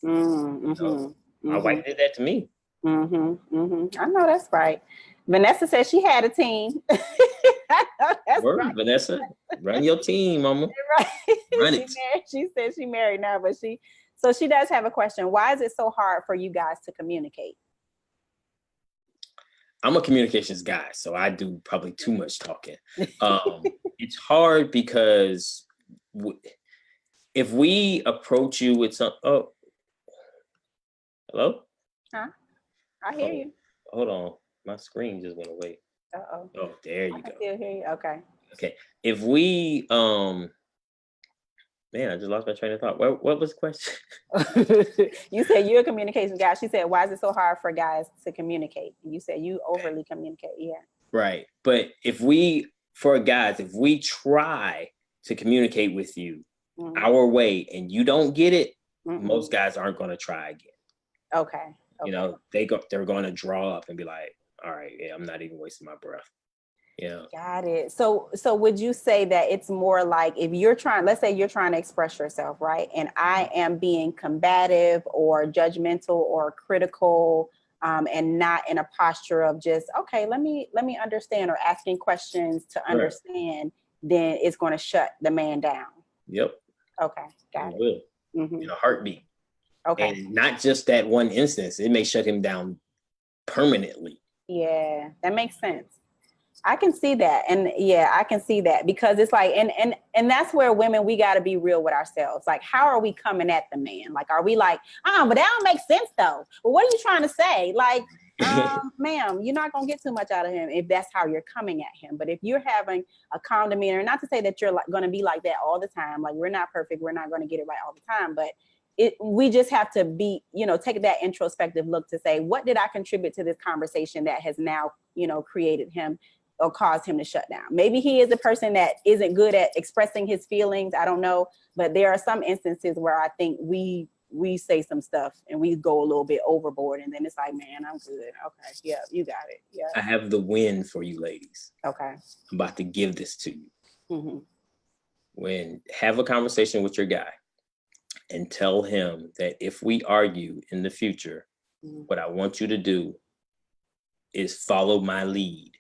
Speaker 2: You know? My wife did that to me.
Speaker 1: I know that's right. Vanessa said she had a team. That's
Speaker 2: right. Vanessa, run your team, mama.
Speaker 1: Right.
Speaker 2: Run it.
Speaker 1: She said she married now, but she does have a question. Why is it so hard for you guys to communicate?
Speaker 2: I'm a communications guy, so I do probably too much talking. It's hard because if we approach you with some, hello?
Speaker 1: Huh? I hear you.
Speaker 2: Hold on. My screen just went away.
Speaker 1: Uh-oh.
Speaker 2: Oh, there you go.
Speaker 1: I still hear you. Okay.
Speaker 2: If we, man, I just lost my train of thought. What was the question?
Speaker 1: You said you're a communication guy. She said, why is it so hard for guys to communicate? You said you overly communicate. Yeah.
Speaker 2: Right. But if we try to communicate with you our way and you don't get it, most guys aren't going to try again.
Speaker 1: Okay.
Speaker 2: You know, they're going to draw up and be like, all right, yeah, I'm not even wasting my breath. Yeah.
Speaker 1: Got it. So would you say that it's more like if you're trying, let's say you're trying to express yourself, right? And I am being combative or judgmental or critical, and not in a posture of just, okay, let me understand, or asking questions to understand, then it's going to shut the man down.
Speaker 2: Yep.
Speaker 1: Okay. Got it.
Speaker 2: Will. In a heartbeat.
Speaker 1: Okay.
Speaker 2: And not just that one instance, it may shut him down permanently.
Speaker 1: Yeah, that makes sense. I can see that. And yeah, I can see that, because it's like, and that's where women, we got to be real with ourselves. Like, how are we coming at the man? Like, are we like, but that don't make sense though. Well, what are you trying to say? Like, ma'am, you're not going to get too much out of him if that's how you're coming at him. But if you're having a calm demeanor, not to say that you're like going to be like that all the time. Like, we're not perfect. We're not going to get it right all the time, but we just have to be, take that introspective look to say, what did I contribute to this conversation that has now, created him or caused him to shut down? Maybe he is a person that isn't good at expressing his feelings. I don't know. But there are some instances where I think we say some stuff and we go a little bit overboard, and then it's like, man, I'm good. Okay. Yeah, you got it. Yeah.
Speaker 2: I have the win for you ladies.
Speaker 1: Okay.
Speaker 2: I'm about to give this to you. Have a conversation with your guy and tell him that if we argue in the future, what I want you to do is follow my lead.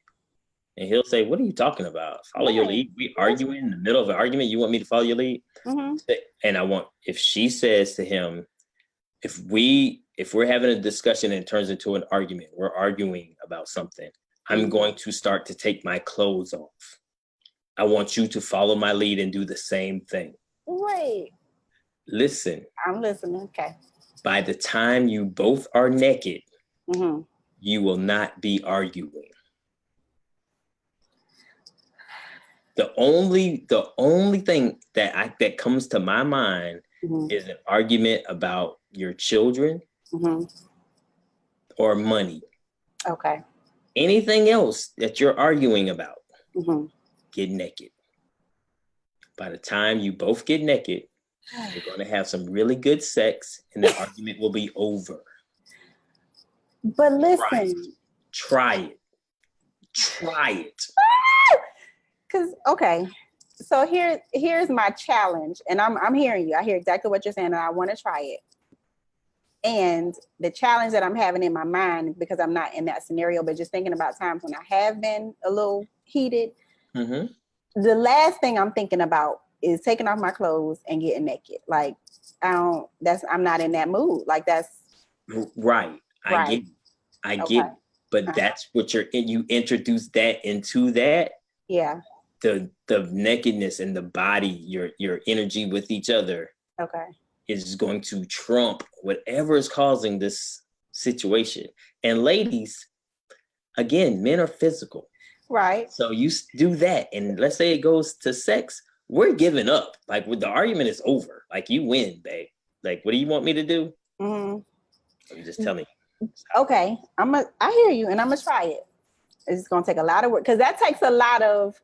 Speaker 2: And he'll say, what are you talking about? Follow your lead? We arguing in the middle of an argument. You want me to follow your lead? And if she says to him, if we're having a discussion and it turns into an argument, we're arguing about something, I'm going to start to take my clothes off. I want you to follow my lead and do the same thing.
Speaker 1: Wait.
Speaker 2: Listen.
Speaker 1: I'm listening. Okay.
Speaker 2: By the time you both are naked, you will not be arguing. The only thing that comes to my mind is an argument about your children or money.
Speaker 1: Okay.
Speaker 2: Anything else that you're arguing about, get naked. By the time you both get naked, you're going to have some really good sex and the argument will be over.
Speaker 1: But listen.
Speaker 2: Try it.
Speaker 1: Because, okay, so here's my challenge, and I'm hearing you. I hear exactly what you're saying, and I want to try it. And the challenge that I'm having in my mind, because I'm not in that scenario, but just thinking about times when I have been a little heated, the last thing I'm thinking about is taking off my clothes and getting naked. Like, I'm not in that mood. Like, that's
Speaker 2: right. I get, but that's what you introduce that into that.
Speaker 1: Yeah.
Speaker 2: The nakedness and the body, your energy with each other, is going to trump whatever is causing this situation. And ladies, again, men are physical,
Speaker 1: right?
Speaker 2: So you do that, and let's say it goes to sex, we're giving up. Like, the argument is over. Like, you win, babe. Like, what do you want me to do? I'm just telling you.
Speaker 1: Okay, I hear you, and I'm gonna try it. It's gonna take a lot of work, because that takes a lot of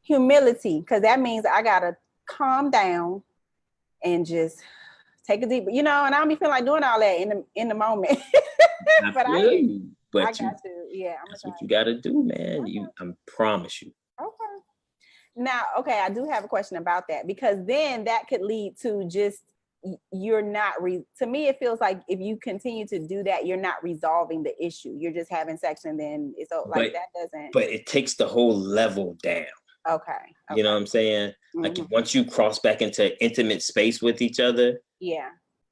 Speaker 1: humility, because that means I gotta calm down and just take a deep, and I don't be feeling like doing all that in the moment. But I hear you.
Speaker 2: But
Speaker 1: I got to. Yeah,
Speaker 2: that's what you gotta do, man. I promise you.
Speaker 1: Okay. Now, okay, I do have a question about that, because then that could lead to just you're not to me it feels like if you continue to do that, you're not resolving the issue. You're just having sex, and then it's like that doesn't.
Speaker 2: But it takes the whole level down.
Speaker 1: Okay.
Speaker 2: You know what I'm saying? Like, once you cross back into intimate space with each other,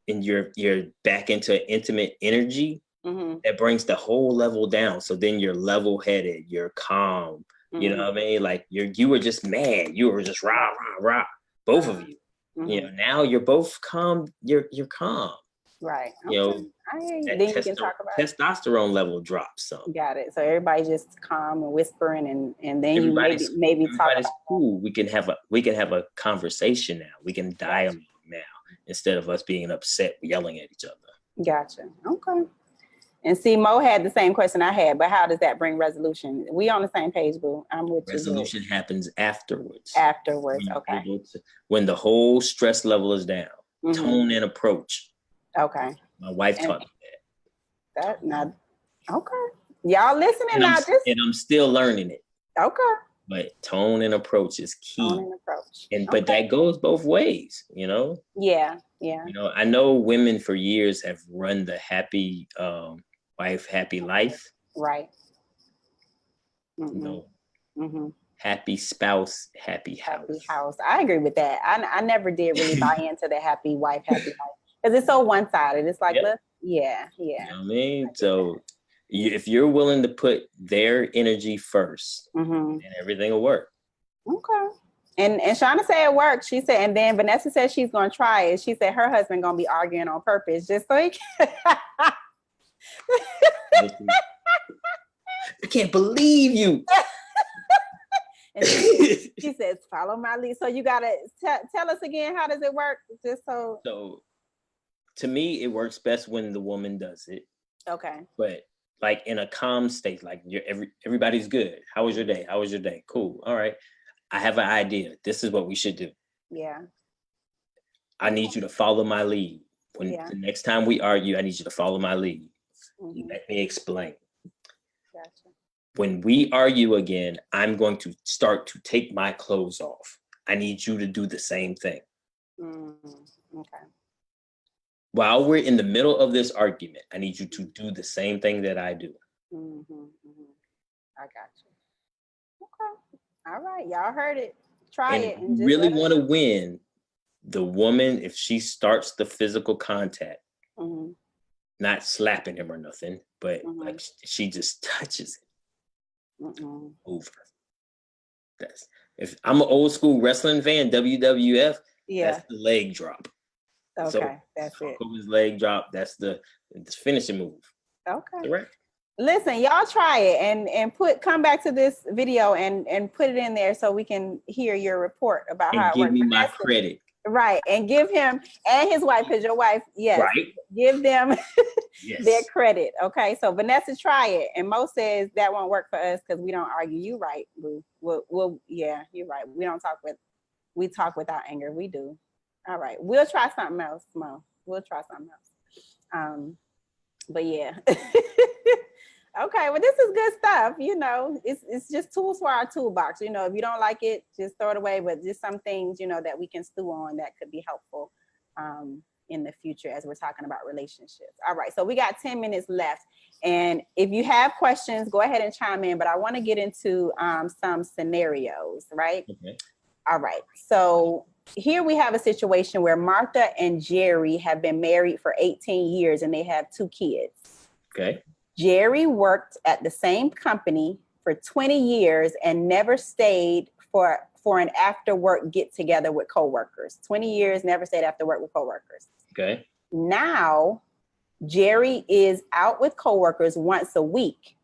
Speaker 2: and you're back into intimate energy, that brings the whole level down. So then you're level-headed, you're calm. You know what I mean? Like, you were just mad, you were just rah rah rah, both of you. Now you're both calm. You're calm.
Speaker 1: Right.
Speaker 2: I hear
Speaker 1: you. Then you can talk about
Speaker 2: testosterone level drops some.
Speaker 1: Got it. So everybody's just calm and whispering, and then you maybe talk about
Speaker 2: cool. We can have a conversation now. We can dialogue now, instead of us being upset yelling at each other.
Speaker 1: Gotcha. Okay. And see, Mo had the same question I had, but how does that bring resolution? We on the same page, boo. I'm with you.
Speaker 2: Resolution happens afterwards.
Speaker 1: Okay.
Speaker 2: When the whole stress level is down, tone and approach.
Speaker 1: Okay.
Speaker 2: My wife taught me that.
Speaker 1: Okay. Y'all listening
Speaker 2: and
Speaker 1: now?
Speaker 2: And I'm still learning it.
Speaker 1: Okay.
Speaker 2: But tone and approach is key.
Speaker 1: Tone and approach.
Speaker 2: But that goes both ways,
Speaker 1: Yeah.
Speaker 2: I know women for years have run the happy wife, happy life.
Speaker 1: Right.
Speaker 2: Happy spouse, happy house.
Speaker 1: Happy house. I agree with that. I never did really buy into the happy wife, happy life, because it's so one-sided. It's like, yeah.
Speaker 2: You know what I mean? So if you're willing to put their energy first, then everything will work.
Speaker 1: Okay. And Shauna said it worked. She said, and then Vanessa said she's gonna try it. She said her husband gonna be arguing on purpose just so he can.
Speaker 2: I can't believe you.
Speaker 1: And she says, follow my lead. So you gotta tell us again, how does it work? Just so
Speaker 2: to me, it works best when the woman does it.
Speaker 1: Okay.
Speaker 2: But like in a calm state, like everybody's good. How was your day? How was your day? Cool. All right. I have an idea. This is what we should do.
Speaker 1: Yeah.
Speaker 2: I need you to follow my lead. The next time we argue, I need you to follow my lead. Let me explain.
Speaker 1: Gotcha.
Speaker 2: When we argue again, I'm going to start to take my clothes off. I need you to do the same thing.
Speaker 1: Okay.
Speaker 2: While we're in the middle of this argument, I need you to do the same thing that I do.
Speaker 1: I got you. Okay. All right. Y'all heard it. Try it.
Speaker 2: And you really want to win, the woman, if she starts the physical contact, not slapping him or nothing, but like she just touches it over. If I'm an old school wrestling fan, WWF, that's the leg drop.
Speaker 1: Okay, so that's it.
Speaker 2: His leg drop. That's the finishing move.
Speaker 1: Okay.
Speaker 2: Correct.
Speaker 1: Listen, y'all try it and come back to this video and put it in there so we can hear your report about how it works.
Speaker 2: Give me my credit.
Speaker 1: Right, and give him and his wife, because your wife, give them their credit. Okay, so Vanessa, try it, and Mo says that won't work for us because we don't argue. You right, boo. We'll yeah, you're right. We talk without anger. We do. All right, we'll try something else, Mo. We'll try something else. But yeah. Okay, well, this is good stuff. It's just tools for our toolbox. If you don't like it, just throw it away. But just some things, that we can stew on that could be helpful in the future as we're talking about relationships. All right, so we got 10 minutes left. And if you have questions, go ahead and chime in. But I want to get into some scenarios, right?
Speaker 2: Okay.
Speaker 1: All right, so here we have a situation where Martha and Jerry have been married for 18 years and they have 2 kids.
Speaker 2: Okay.
Speaker 1: Jerry worked at the same company for 20 years and never stayed for an after work get together with coworkers. 20 years, never stayed after work with coworkers.
Speaker 2: Okay.
Speaker 1: Now, Jerry is out with coworkers once a week.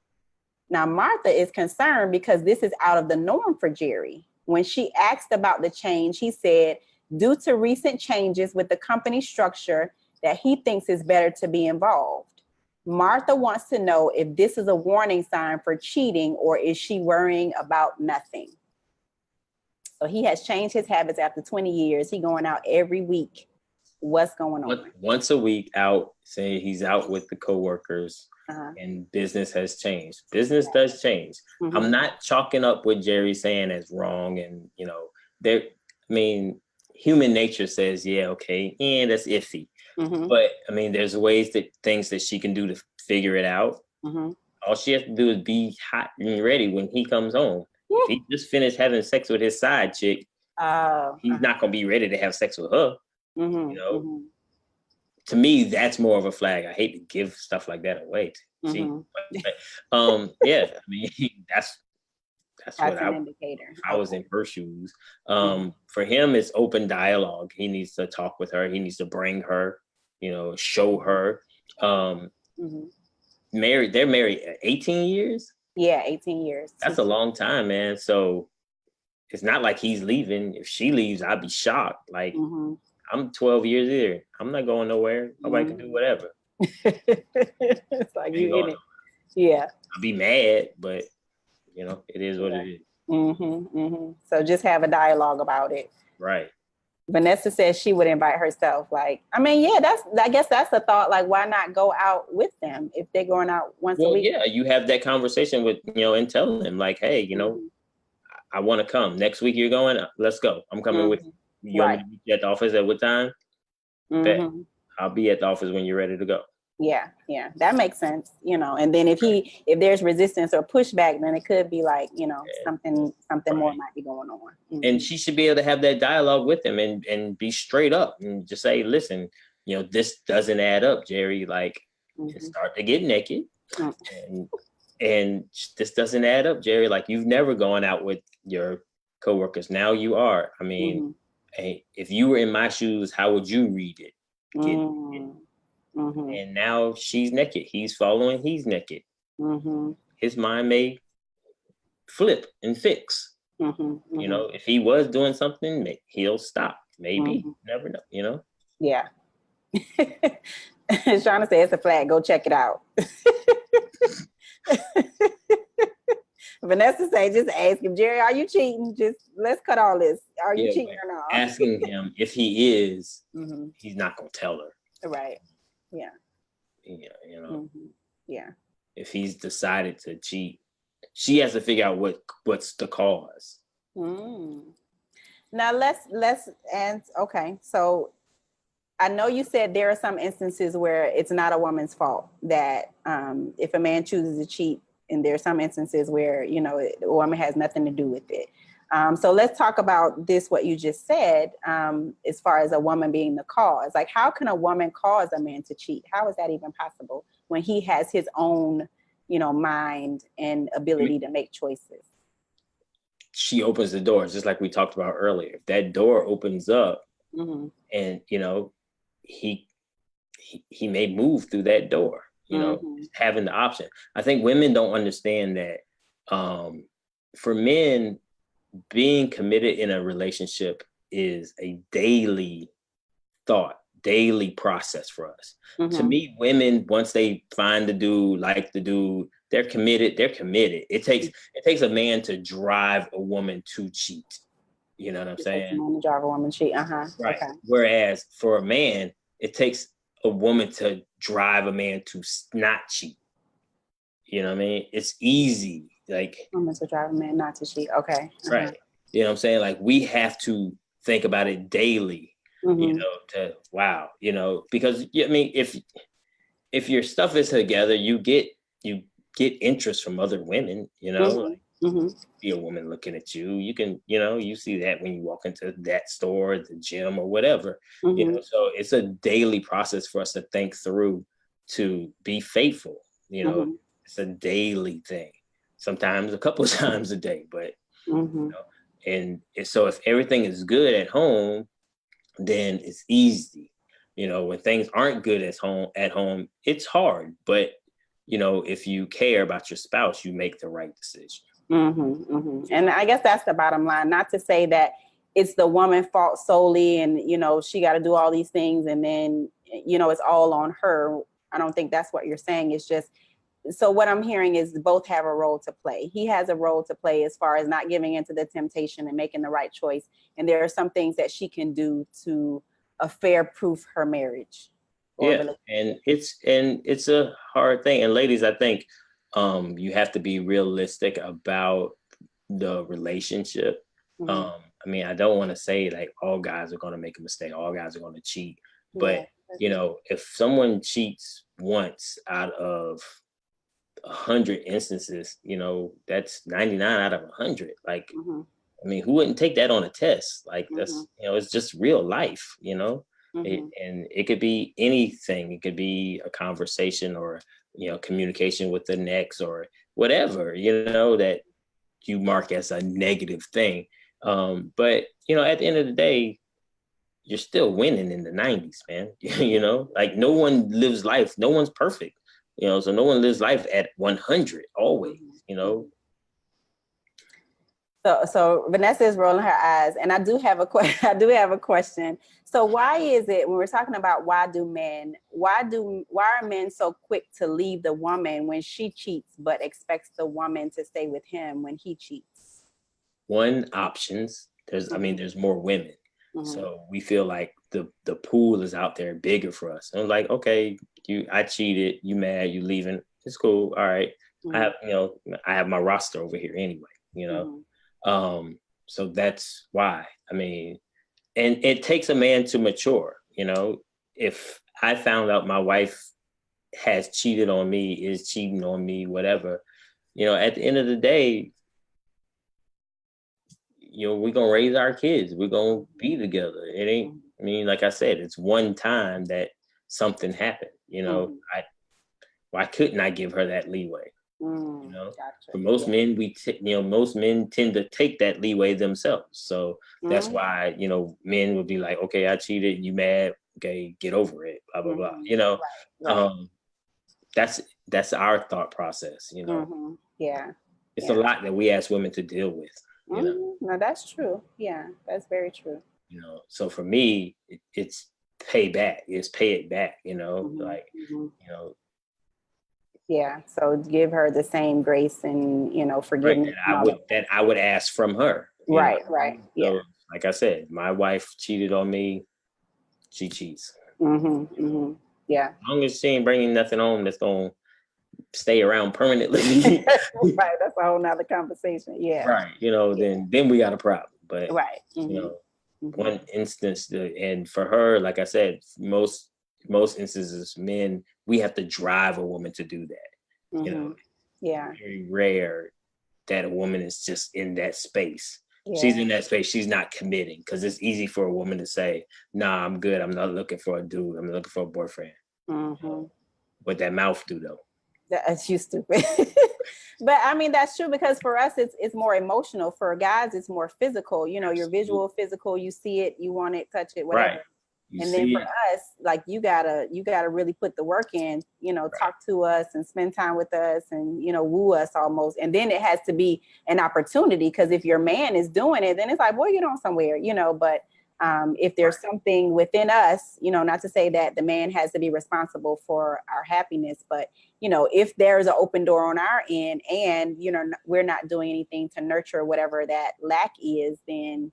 Speaker 1: Now, Martha is concerned because this is out of the norm for Jerry. When she asked about the change, he said, due to recent changes with the company structure, that he thinks it's better to be involved. Martha wants to know if this is a warning sign for cheating or is she worrying about nothing? So he has changed his habits after 20 years. He going out every week. What's going on?
Speaker 2: Once a week out, say he's out with the coworkers and business has changed. Business does change. I'm not chalking up what Jerry's saying as wrong. And, human nature says, that's iffy. But there's things that she can do to figure it out. All she has to do is be hot and ready when he comes home. If he just finished having sex with his side chick, he's not gonna be ready to have sex with her. To me, that's more of a flag. I hate to give stuff like that away. That's what
Speaker 1: an indicator.
Speaker 2: I was in her shoes. For him, it's open dialogue. He needs to talk with her. He needs to bring her, show her. They're married 18 years.
Speaker 1: Yeah, 18 years.
Speaker 2: That's a long time, man. So it's not like he's leaving. If she leaves, I'd be shocked. Like, I'm 12 years here. I'm not going nowhere. Nobody can do whatever.
Speaker 1: It's like you in it. Yeah.
Speaker 2: I'll be mad, but it is what it is.
Speaker 1: So just have a dialogue about it.
Speaker 2: Right.
Speaker 1: Vanessa says she would invite herself. Like, I mean, yeah, I guess that's a thought. Like, why not go out with them if they're going out once a week?
Speaker 2: Yeah, you have that conversation with, and tell them like, hey, I want to come next week. You're going. Let's go. I'm coming with you. You want me to meet you at the office at what time? Bet. I'll be at the office when you're ready to go.
Speaker 1: Yeah, that makes sense. And then if there's resistance or pushback, then it could be like, something more might be going on.
Speaker 2: And she should be able to have that dialogue with him and be straight up and just say, listen, this doesn't add up, Jerry. Like, start to get naked, and this doesn't add up, Jerry. Like, you've never gone out with your coworkers. Now you are. I mean, hey, if you were in my shoes, how would you read it? And now she's naked. He's following. He's naked. His mind may flip and fix. If he was doing something, he'll stop. Maybe. Never know.
Speaker 1: Yeah. It's trying to say it's a flag. Go check it out. Vanessa say, just ask him, Jerry, are you cheating? Just let's cut all this. Are you cheating or not?
Speaker 2: Asking him if he is, he's not gonna tell her.
Speaker 1: Right. Yeah.
Speaker 2: Yeah.
Speaker 1: Yeah.
Speaker 2: If he's decided to cheat, she has to figure out what's the cause.
Speaker 1: Now let's answer. Okay, so I know you said there are some instances where it's not a woman's fault that if a man chooses to cheat, and there are some instances where a woman has nothing to do with it. So let's talk about this, what you just said, as far as a woman being the cause. Like, how can a woman cause a man to cheat? How is that even possible when he has his own, mind and ability to make choices?
Speaker 2: She opens the door, just like we talked about earlier. If that door opens up and, he may move through that door, having the option. I think women don't understand that for men, being committed in a relationship is a daily thought, daily process for us. To me, women, once they find the dude, like the dude, they're committed. It takes a man to drive a woman to cheat. You know what I'm saying?
Speaker 1: A man to drive a woman to cheat.
Speaker 2: Right. Okay. Whereas for a man, it takes a woman to drive a man to not cheat. You know what I mean? It's easy. Like,
Speaker 1: woman to drive a man not to cheat. Okay.
Speaker 2: Right. You know what I'm saying? Like, we have to think about it daily, because I mean, if your stuff is together, you get interest from other women, see a woman looking at you, you can, you see that when you walk into that store, the gym or whatever, so it's a daily process for us to think through to be faithful, it's a daily thing, sometimes a couple of times a day, but, and so if everything is good at home, then it's easy. When things aren't good at home, it's hard, but if you care about your spouse, you make the right decision.
Speaker 1: And I guess that's the bottom line. Not to say that it's the woman's fault solely and, she got to do all these things and then, it's all on her. I don't think that's what you're saying. It's just, so what I'm hearing is both have a role to play. He has a role to play as far as not giving into the temptation and making the right choice. And there are some things that she can do to affair-proof her marriage.
Speaker 2: Yeah, and it's a hard thing. And ladies, I think you have to be realistic about the relationship. I mean, I don't want to say like all guys are going to make a mistake, all guys are going to cheat, but if someone cheats once out of 100 instances, that's 99 out of 100. Like, I mean, who wouldn't take that on a test? Like, that's, it's just real life, and it could be anything. It could be a conversation or, communication with the next or whatever, that you mark as a negative thing. But, at the end of the day, you're still winning in the 90s, man. Like, no one lives life. No one's perfect. So no one lives life at 100 always,
Speaker 1: So Vanessa is rolling her eyes, and I do have a question. So why is it when we're talking about why are men so quick to leave the woman when she cheats, but expects the woman to stay with him when he cheats?
Speaker 2: One, options. There's more women. So we feel like the pool is out there bigger for us. And like, okay, I cheated, you mad, you leaving, it's cool. All right. I have my roster over here anyway, so that's why. I mean, and it takes a man to mature, if I found out my wife has cheated on me, is cheating on me, whatever, at the end of the day, we're going to raise our kids. We're going to be together. It ain't, I mean, like I said, it's one time that something happened, why couldn't I give her that leeway? Gotcha. For most men, most men tend to take that leeway themselves. So that's why, men would be like, okay, I cheated, you mad, okay, get over it, blah, blah, blah. Right. That's our thought process,
Speaker 1: Yeah.
Speaker 2: It's a lot that we ask women to deal with.
Speaker 1: No, that's true. Yeah, that's very true.
Speaker 2: So for me, it's pay back. It's pay it back,
Speaker 1: Yeah, so give her the same grace and forgiveness.
Speaker 2: Right, that I would ask from her.
Speaker 1: Right. Yeah.
Speaker 2: So, like I said, my wife cheated on me. She cheats.
Speaker 1: Yeah.
Speaker 2: As long as she ain't bringing nothing home that's gonna stay around permanently.
Speaker 1: Right. That's a whole nother conversation. Yeah.
Speaker 2: Right. Then we got a problem. But
Speaker 1: right.
Speaker 2: One instance, and for her, like I said, most instances, men, we have to drive a woman to do that.
Speaker 1: Yeah.
Speaker 2: Very rare that a woman is just in that space.
Speaker 1: Yeah.
Speaker 2: She's in that space. She's not committing, because it's easy for a woman to say, "Nah, I'm good. I'm not looking for a dude. I'm looking for a boyfriend." What that mouth do though?
Speaker 1: That's you stupid. But I mean, that's true, because for us, it's more emotional. For guys, it's more physical. Your visual, physical. You see it, you want it, touch it, whatever.
Speaker 2: Right.
Speaker 1: And then for us, like you gotta really put the work in. Talk to us and spend time with us, and woo us almost. And then it has to be an opportunity, because if your man is doing it, then it's like, boy, you're going somewhere. But if there's something within us, not to say that the man has to be responsible for our happiness, but if there's an open door on our end, and we're not doing anything to nurture whatever that lack is, then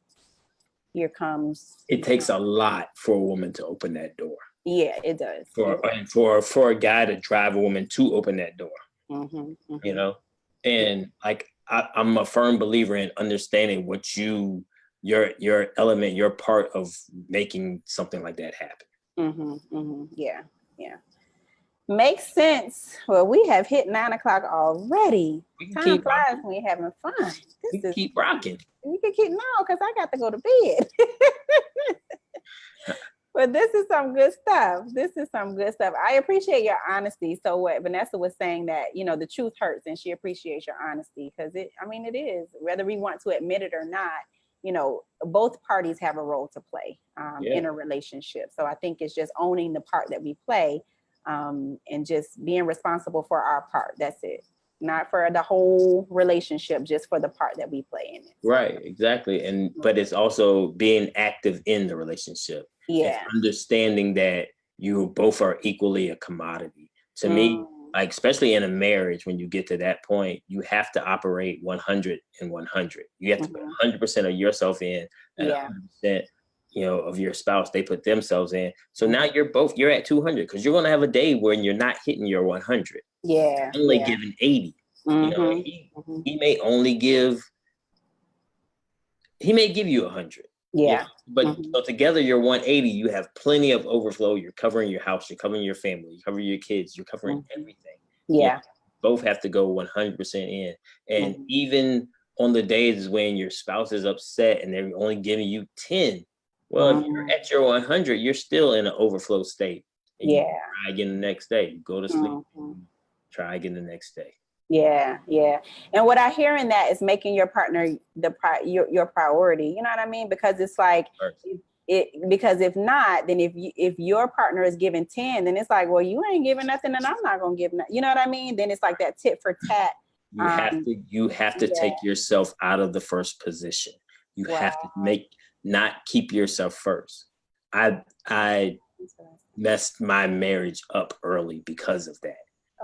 Speaker 1: here comes.
Speaker 2: It takes a lot for a woman to open that door.
Speaker 1: Yeah, it does.
Speaker 2: For a guy to drive a woman to open that door. And like I'm a firm believer in understanding what your element, your part of making something like that happen.
Speaker 1: Yeah. Makes sense. Well, we have hit 9 o'clock already. Time flies when we're having fun.
Speaker 2: Keep rocking.
Speaker 1: We can keep because I got to go to bed. But this is some good stuff. I appreciate your honesty. So what Vanessa was saying, that the truth hurts, and she appreciates your honesty, because it is, whether we want to admit it or not, both parties have a role to play in a relationship. So I think it's just owning the part that we play, and just being responsible for our part. That's it. Not for the whole relationship, just for the part that we play in it.
Speaker 2: Right, exactly. But it's also being active in the relationship.
Speaker 1: Yeah.
Speaker 2: And understanding that you both are equally a commodity. To me, like, especially in a marriage, when you get to that point, you have to operate 100 and 100. You have to put 100% of yourself in, and 100%, of your spouse, they put themselves in. So now you're at 200, because you're going to have a day when you're not hitting your 100.
Speaker 1: Yeah.
Speaker 2: Only giving 80. He may only give you 100.
Speaker 1: Yeah.
Speaker 2: But so together you're 180. You have plenty of overflow. You're covering your house. You're covering your family. You're covering your kids. You're covering everything.
Speaker 1: Yeah.
Speaker 2: Both have to go 100% in. And even on the days when your spouse is upset and they're only giving you 10, well, if you're at your 100, you're still in an overflow state. And you try again the next day. You go to sleep. Try again the next day.
Speaker 1: Yeah. And what I hear in that is making your partner your priority. You know what I mean? Because it's like because if not, then if your partner is giving 10, then it's like, well, you ain't giving nothing, and I'm not gonna give nothing. You know what I mean? Then it's like that tit for tat.
Speaker 2: You have to take yourself out of the first position. You have to not keep yourself first. I messed my marriage up early because of that.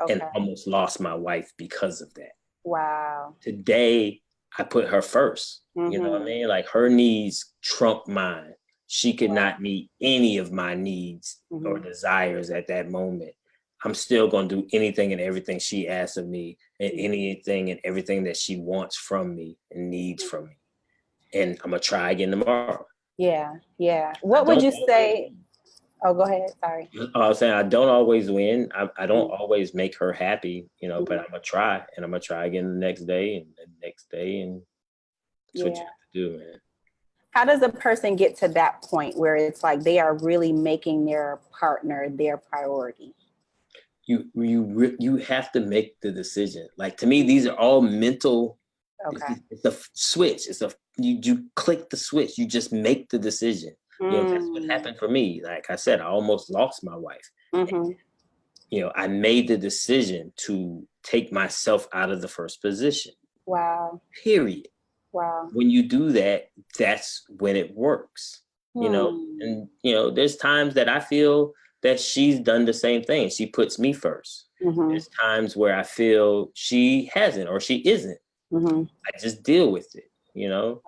Speaker 2: And almost lost my wife because of that.
Speaker 1: Wow.
Speaker 2: Today, I put her first. You know what I mean? Like, her needs trump mine. she could not meet any of my needs or desires at that moment, I'm still going to do anything and everything she asks of me, and anything and everything that she wants from me and needs from me. And I'm going to try again tomorrow.
Speaker 1: Yeah. Yeah. What would you say? Oh, go ahead. Sorry.
Speaker 2: I was saying I don't always win. I don't always make her happy, you know, but I'm going to try, and I'm going to try again the next day and the next day. And that's what you have to do, man.
Speaker 1: How does a person get to that point where it's like they are really making their partner their priority?
Speaker 2: You have to make the decision. Like, to me, these are all mental. Okay. It's a switch. You click the switch. You just make the decision. You know, that's what happened for me. Like I said, I almost lost my wife. And, you know, I made the decision to take myself out of the first position.
Speaker 1: Wow.
Speaker 2: Period.
Speaker 1: Wow.
Speaker 2: When you do that, that's when it works. You know, and you know, there's times that I feel that she's done the same thing. She puts me first. There's times where I feel she hasn't or she isn't. I just deal with it. You know,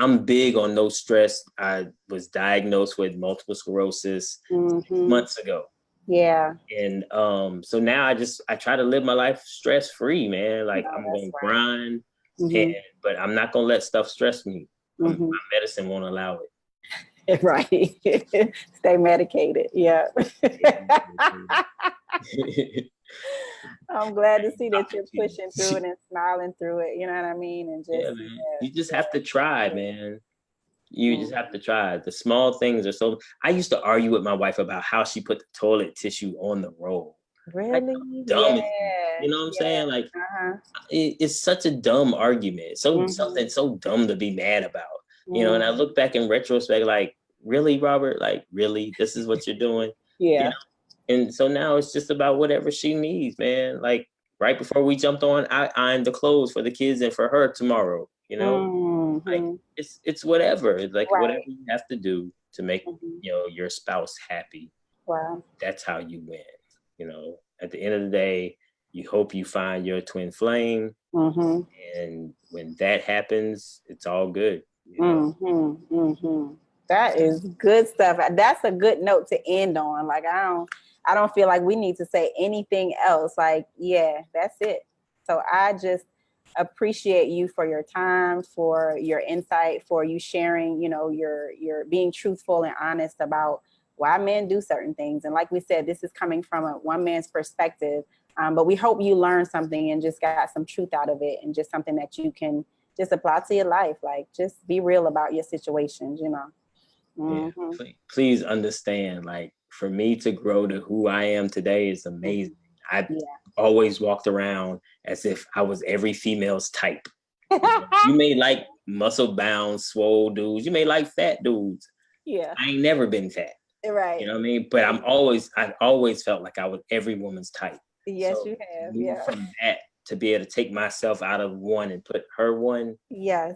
Speaker 2: I'm big on no stress. I was diagnosed with multiple sclerosis 6 months ago.
Speaker 1: Yeah.
Speaker 2: And so now I try to live my life stress free, man. Like, I'm going to grind, but I'm not going to let stuff stress me. My medicine won't allow it.
Speaker 1: Right. Stay medicated. Yeah. I'm glad to see that you're pushing through it and smiling through it. You know what I mean? And just
Speaker 2: you just have to try, man. You just have to try. The small things are so. I used to argue with my wife about how she put the toilet tissue on the roll.
Speaker 1: Really?
Speaker 2: Like, dumb. You know what I'm saying? Like, it's such a dumb argument. Something so dumb to be mad about. You know, and I look back in retrospect, like, really, Robert? Like, really? This is what you're doing?
Speaker 1: Yeah.
Speaker 2: You know? And so now it's just about whatever she needs, man. Like, right before we jumped on, I ironed the clothes for the kids and for her tomorrow. You know, like, it's whatever. It's like whatever you have to do to make you know, your spouse happy.
Speaker 1: Wow.
Speaker 2: That's how you win. You know, at the end of the day, you hope you find your twin flame, and when that happens, it's all good. You know?
Speaker 1: That is good stuff. That's a good note to end on. Like, I don't feel like we need to say anything else. Like, yeah, that's it. So I just appreciate you for your time, for your insight, for you sharing, you know, your being truthful and honest about why men do certain things. And like we said, this is coming from one man's perspective. But we hope you learned something and just got some truth out of it, and just something that you can just apply to your life. Like, just be real about your situations, you know.
Speaker 2: Yeah, please understand, like, for me to grow to who I am today is amazing. I always walked around as if I was every female's type. You may like muscle bound, swole dudes. You may like fat dudes.
Speaker 1: Yeah.
Speaker 2: I ain't never been fat.
Speaker 1: Right.
Speaker 2: You know what I mean? But I've always felt like I was every woman's type.
Speaker 1: Yes, so you have. Yeah.
Speaker 2: From that to be able to take myself out of one and put her one.
Speaker 1: Yes.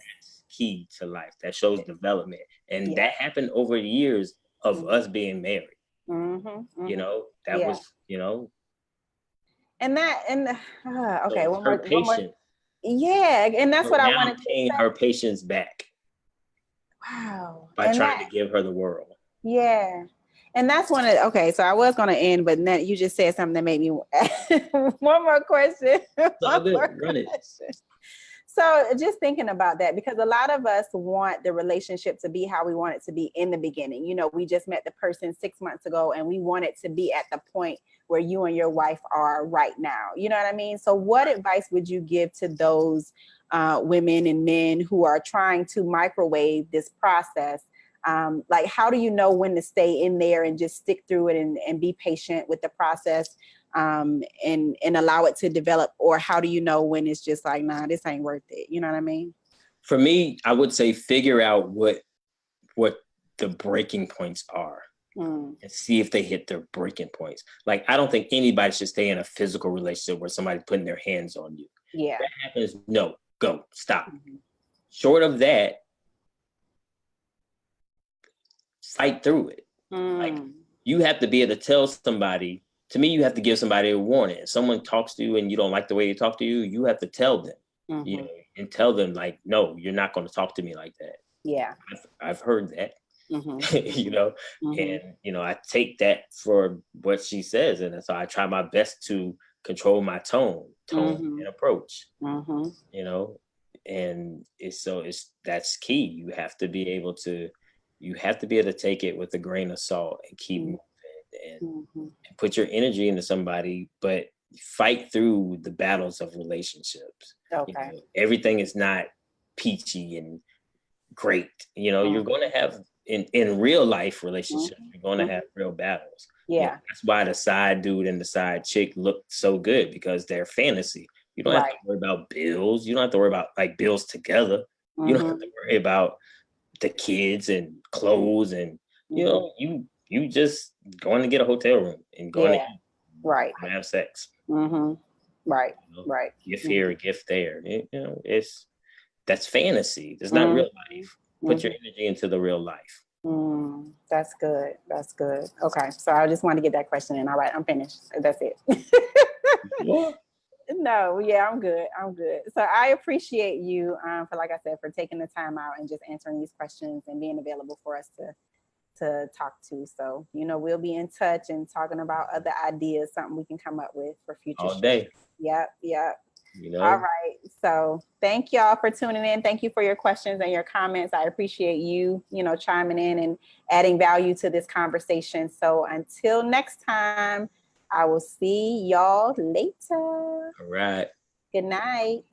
Speaker 2: Key to life. That shows development. And that happened over years of us being married. You know, that was, you know.
Speaker 1: Okay,
Speaker 2: so one more.
Speaker 1: Yeah, and that's what I wanted to
Speaker 2: say. Her patience back.
Speaker 1: Wow.
Speaker 2: By trying to give her the world.
Speaker 1: Yeah. And that's okay, so I was going to end, but then you just said something that made me one more question.
Speaker 2: Run it.
Speaker 1: So just thinking about that, because a lot of us want the relationship to be how we want it to be in the beginning. You know, we just met the person 6 months ago and we want it to be at the point where you and your wife are right now. You know what I mean? So what advice would you give to those women and men who are trying to microwave this process? Like, how do you know when to stay in there and just stick through it and be patient with the process? And allow it to develop? Or how do you know when it's just like, nah, this ain't worth it? You know what I mean?
Speaker 2: For me, I would say figure out what the breaking points are and see if they hit their breaking points. Like, I don't think anybody should stay in a physical relationship where somebody's putting their hands on you.
Speaker 1: Yeah.
Speaker 2: If that happens, no, go, stop. Short of that, fight through it. Like, you have to be able to tell somebody. To me, you have to give somebody a warning. If someone talks to you and you don't like the way they talk to you, you have to tell them, you know, and tell them, like, no, you're not going to talk to me like that.
Speaker 1: Yeah.
Speaker 2: I've heard that. you know, and, you know, I take that for what she says. And so I try my best to control my tone and approach, you know, and that's key. You have to be able to take it with a grain of salt and keep moving and put your energy into somebody, but fight through the battles of relationships.
Speaker 1: Okay.
Speaker 2: You know, everything is not peachy and great. You know, you're going to have in real life relationships, you're going to have real battles.
Speaker 1: Yeah.
Speaker 2: You know, that's why the side dude and the side chick look so good, because they're fantasy. You don't have to worry about bills. You don't have to worry about like bills together. You don't have to worry about the kids and clothes and you know, you just going to get a hotel room and going to eat, have sex.
Speaker 1: Right.
Speaker 2: You know,
Speaker 1: Right.
Speaker 2: Gift here, gift there. You know, that's fantasy. It's not real life. Put your energy into the real life.
Speaker 1: That's good. That's good. Okay. So I just want to get that question in. All right. I'm finished. That's it.
Speaker 2: What?
Speaker 1: No, yeah, I'm good. I'm good. So I appreciate you for, like I said, for taking the time out and just answering these questions and being available for us to talk to. So, you know, we'll be in touch and talking about other ideas, something we can come up with for future
Speaker 2: All day.
Speaker 1: Yep.
Speaker 2: You know?
Speaker 1: All right. So thank y'all for tuning in. Thank you for your questions and your comments. I appreciate you, you know, chiming in and adding value to this conversation. So until next time, I will see y'all later.
Speaker 2: All right.
Speaker 1: Good night.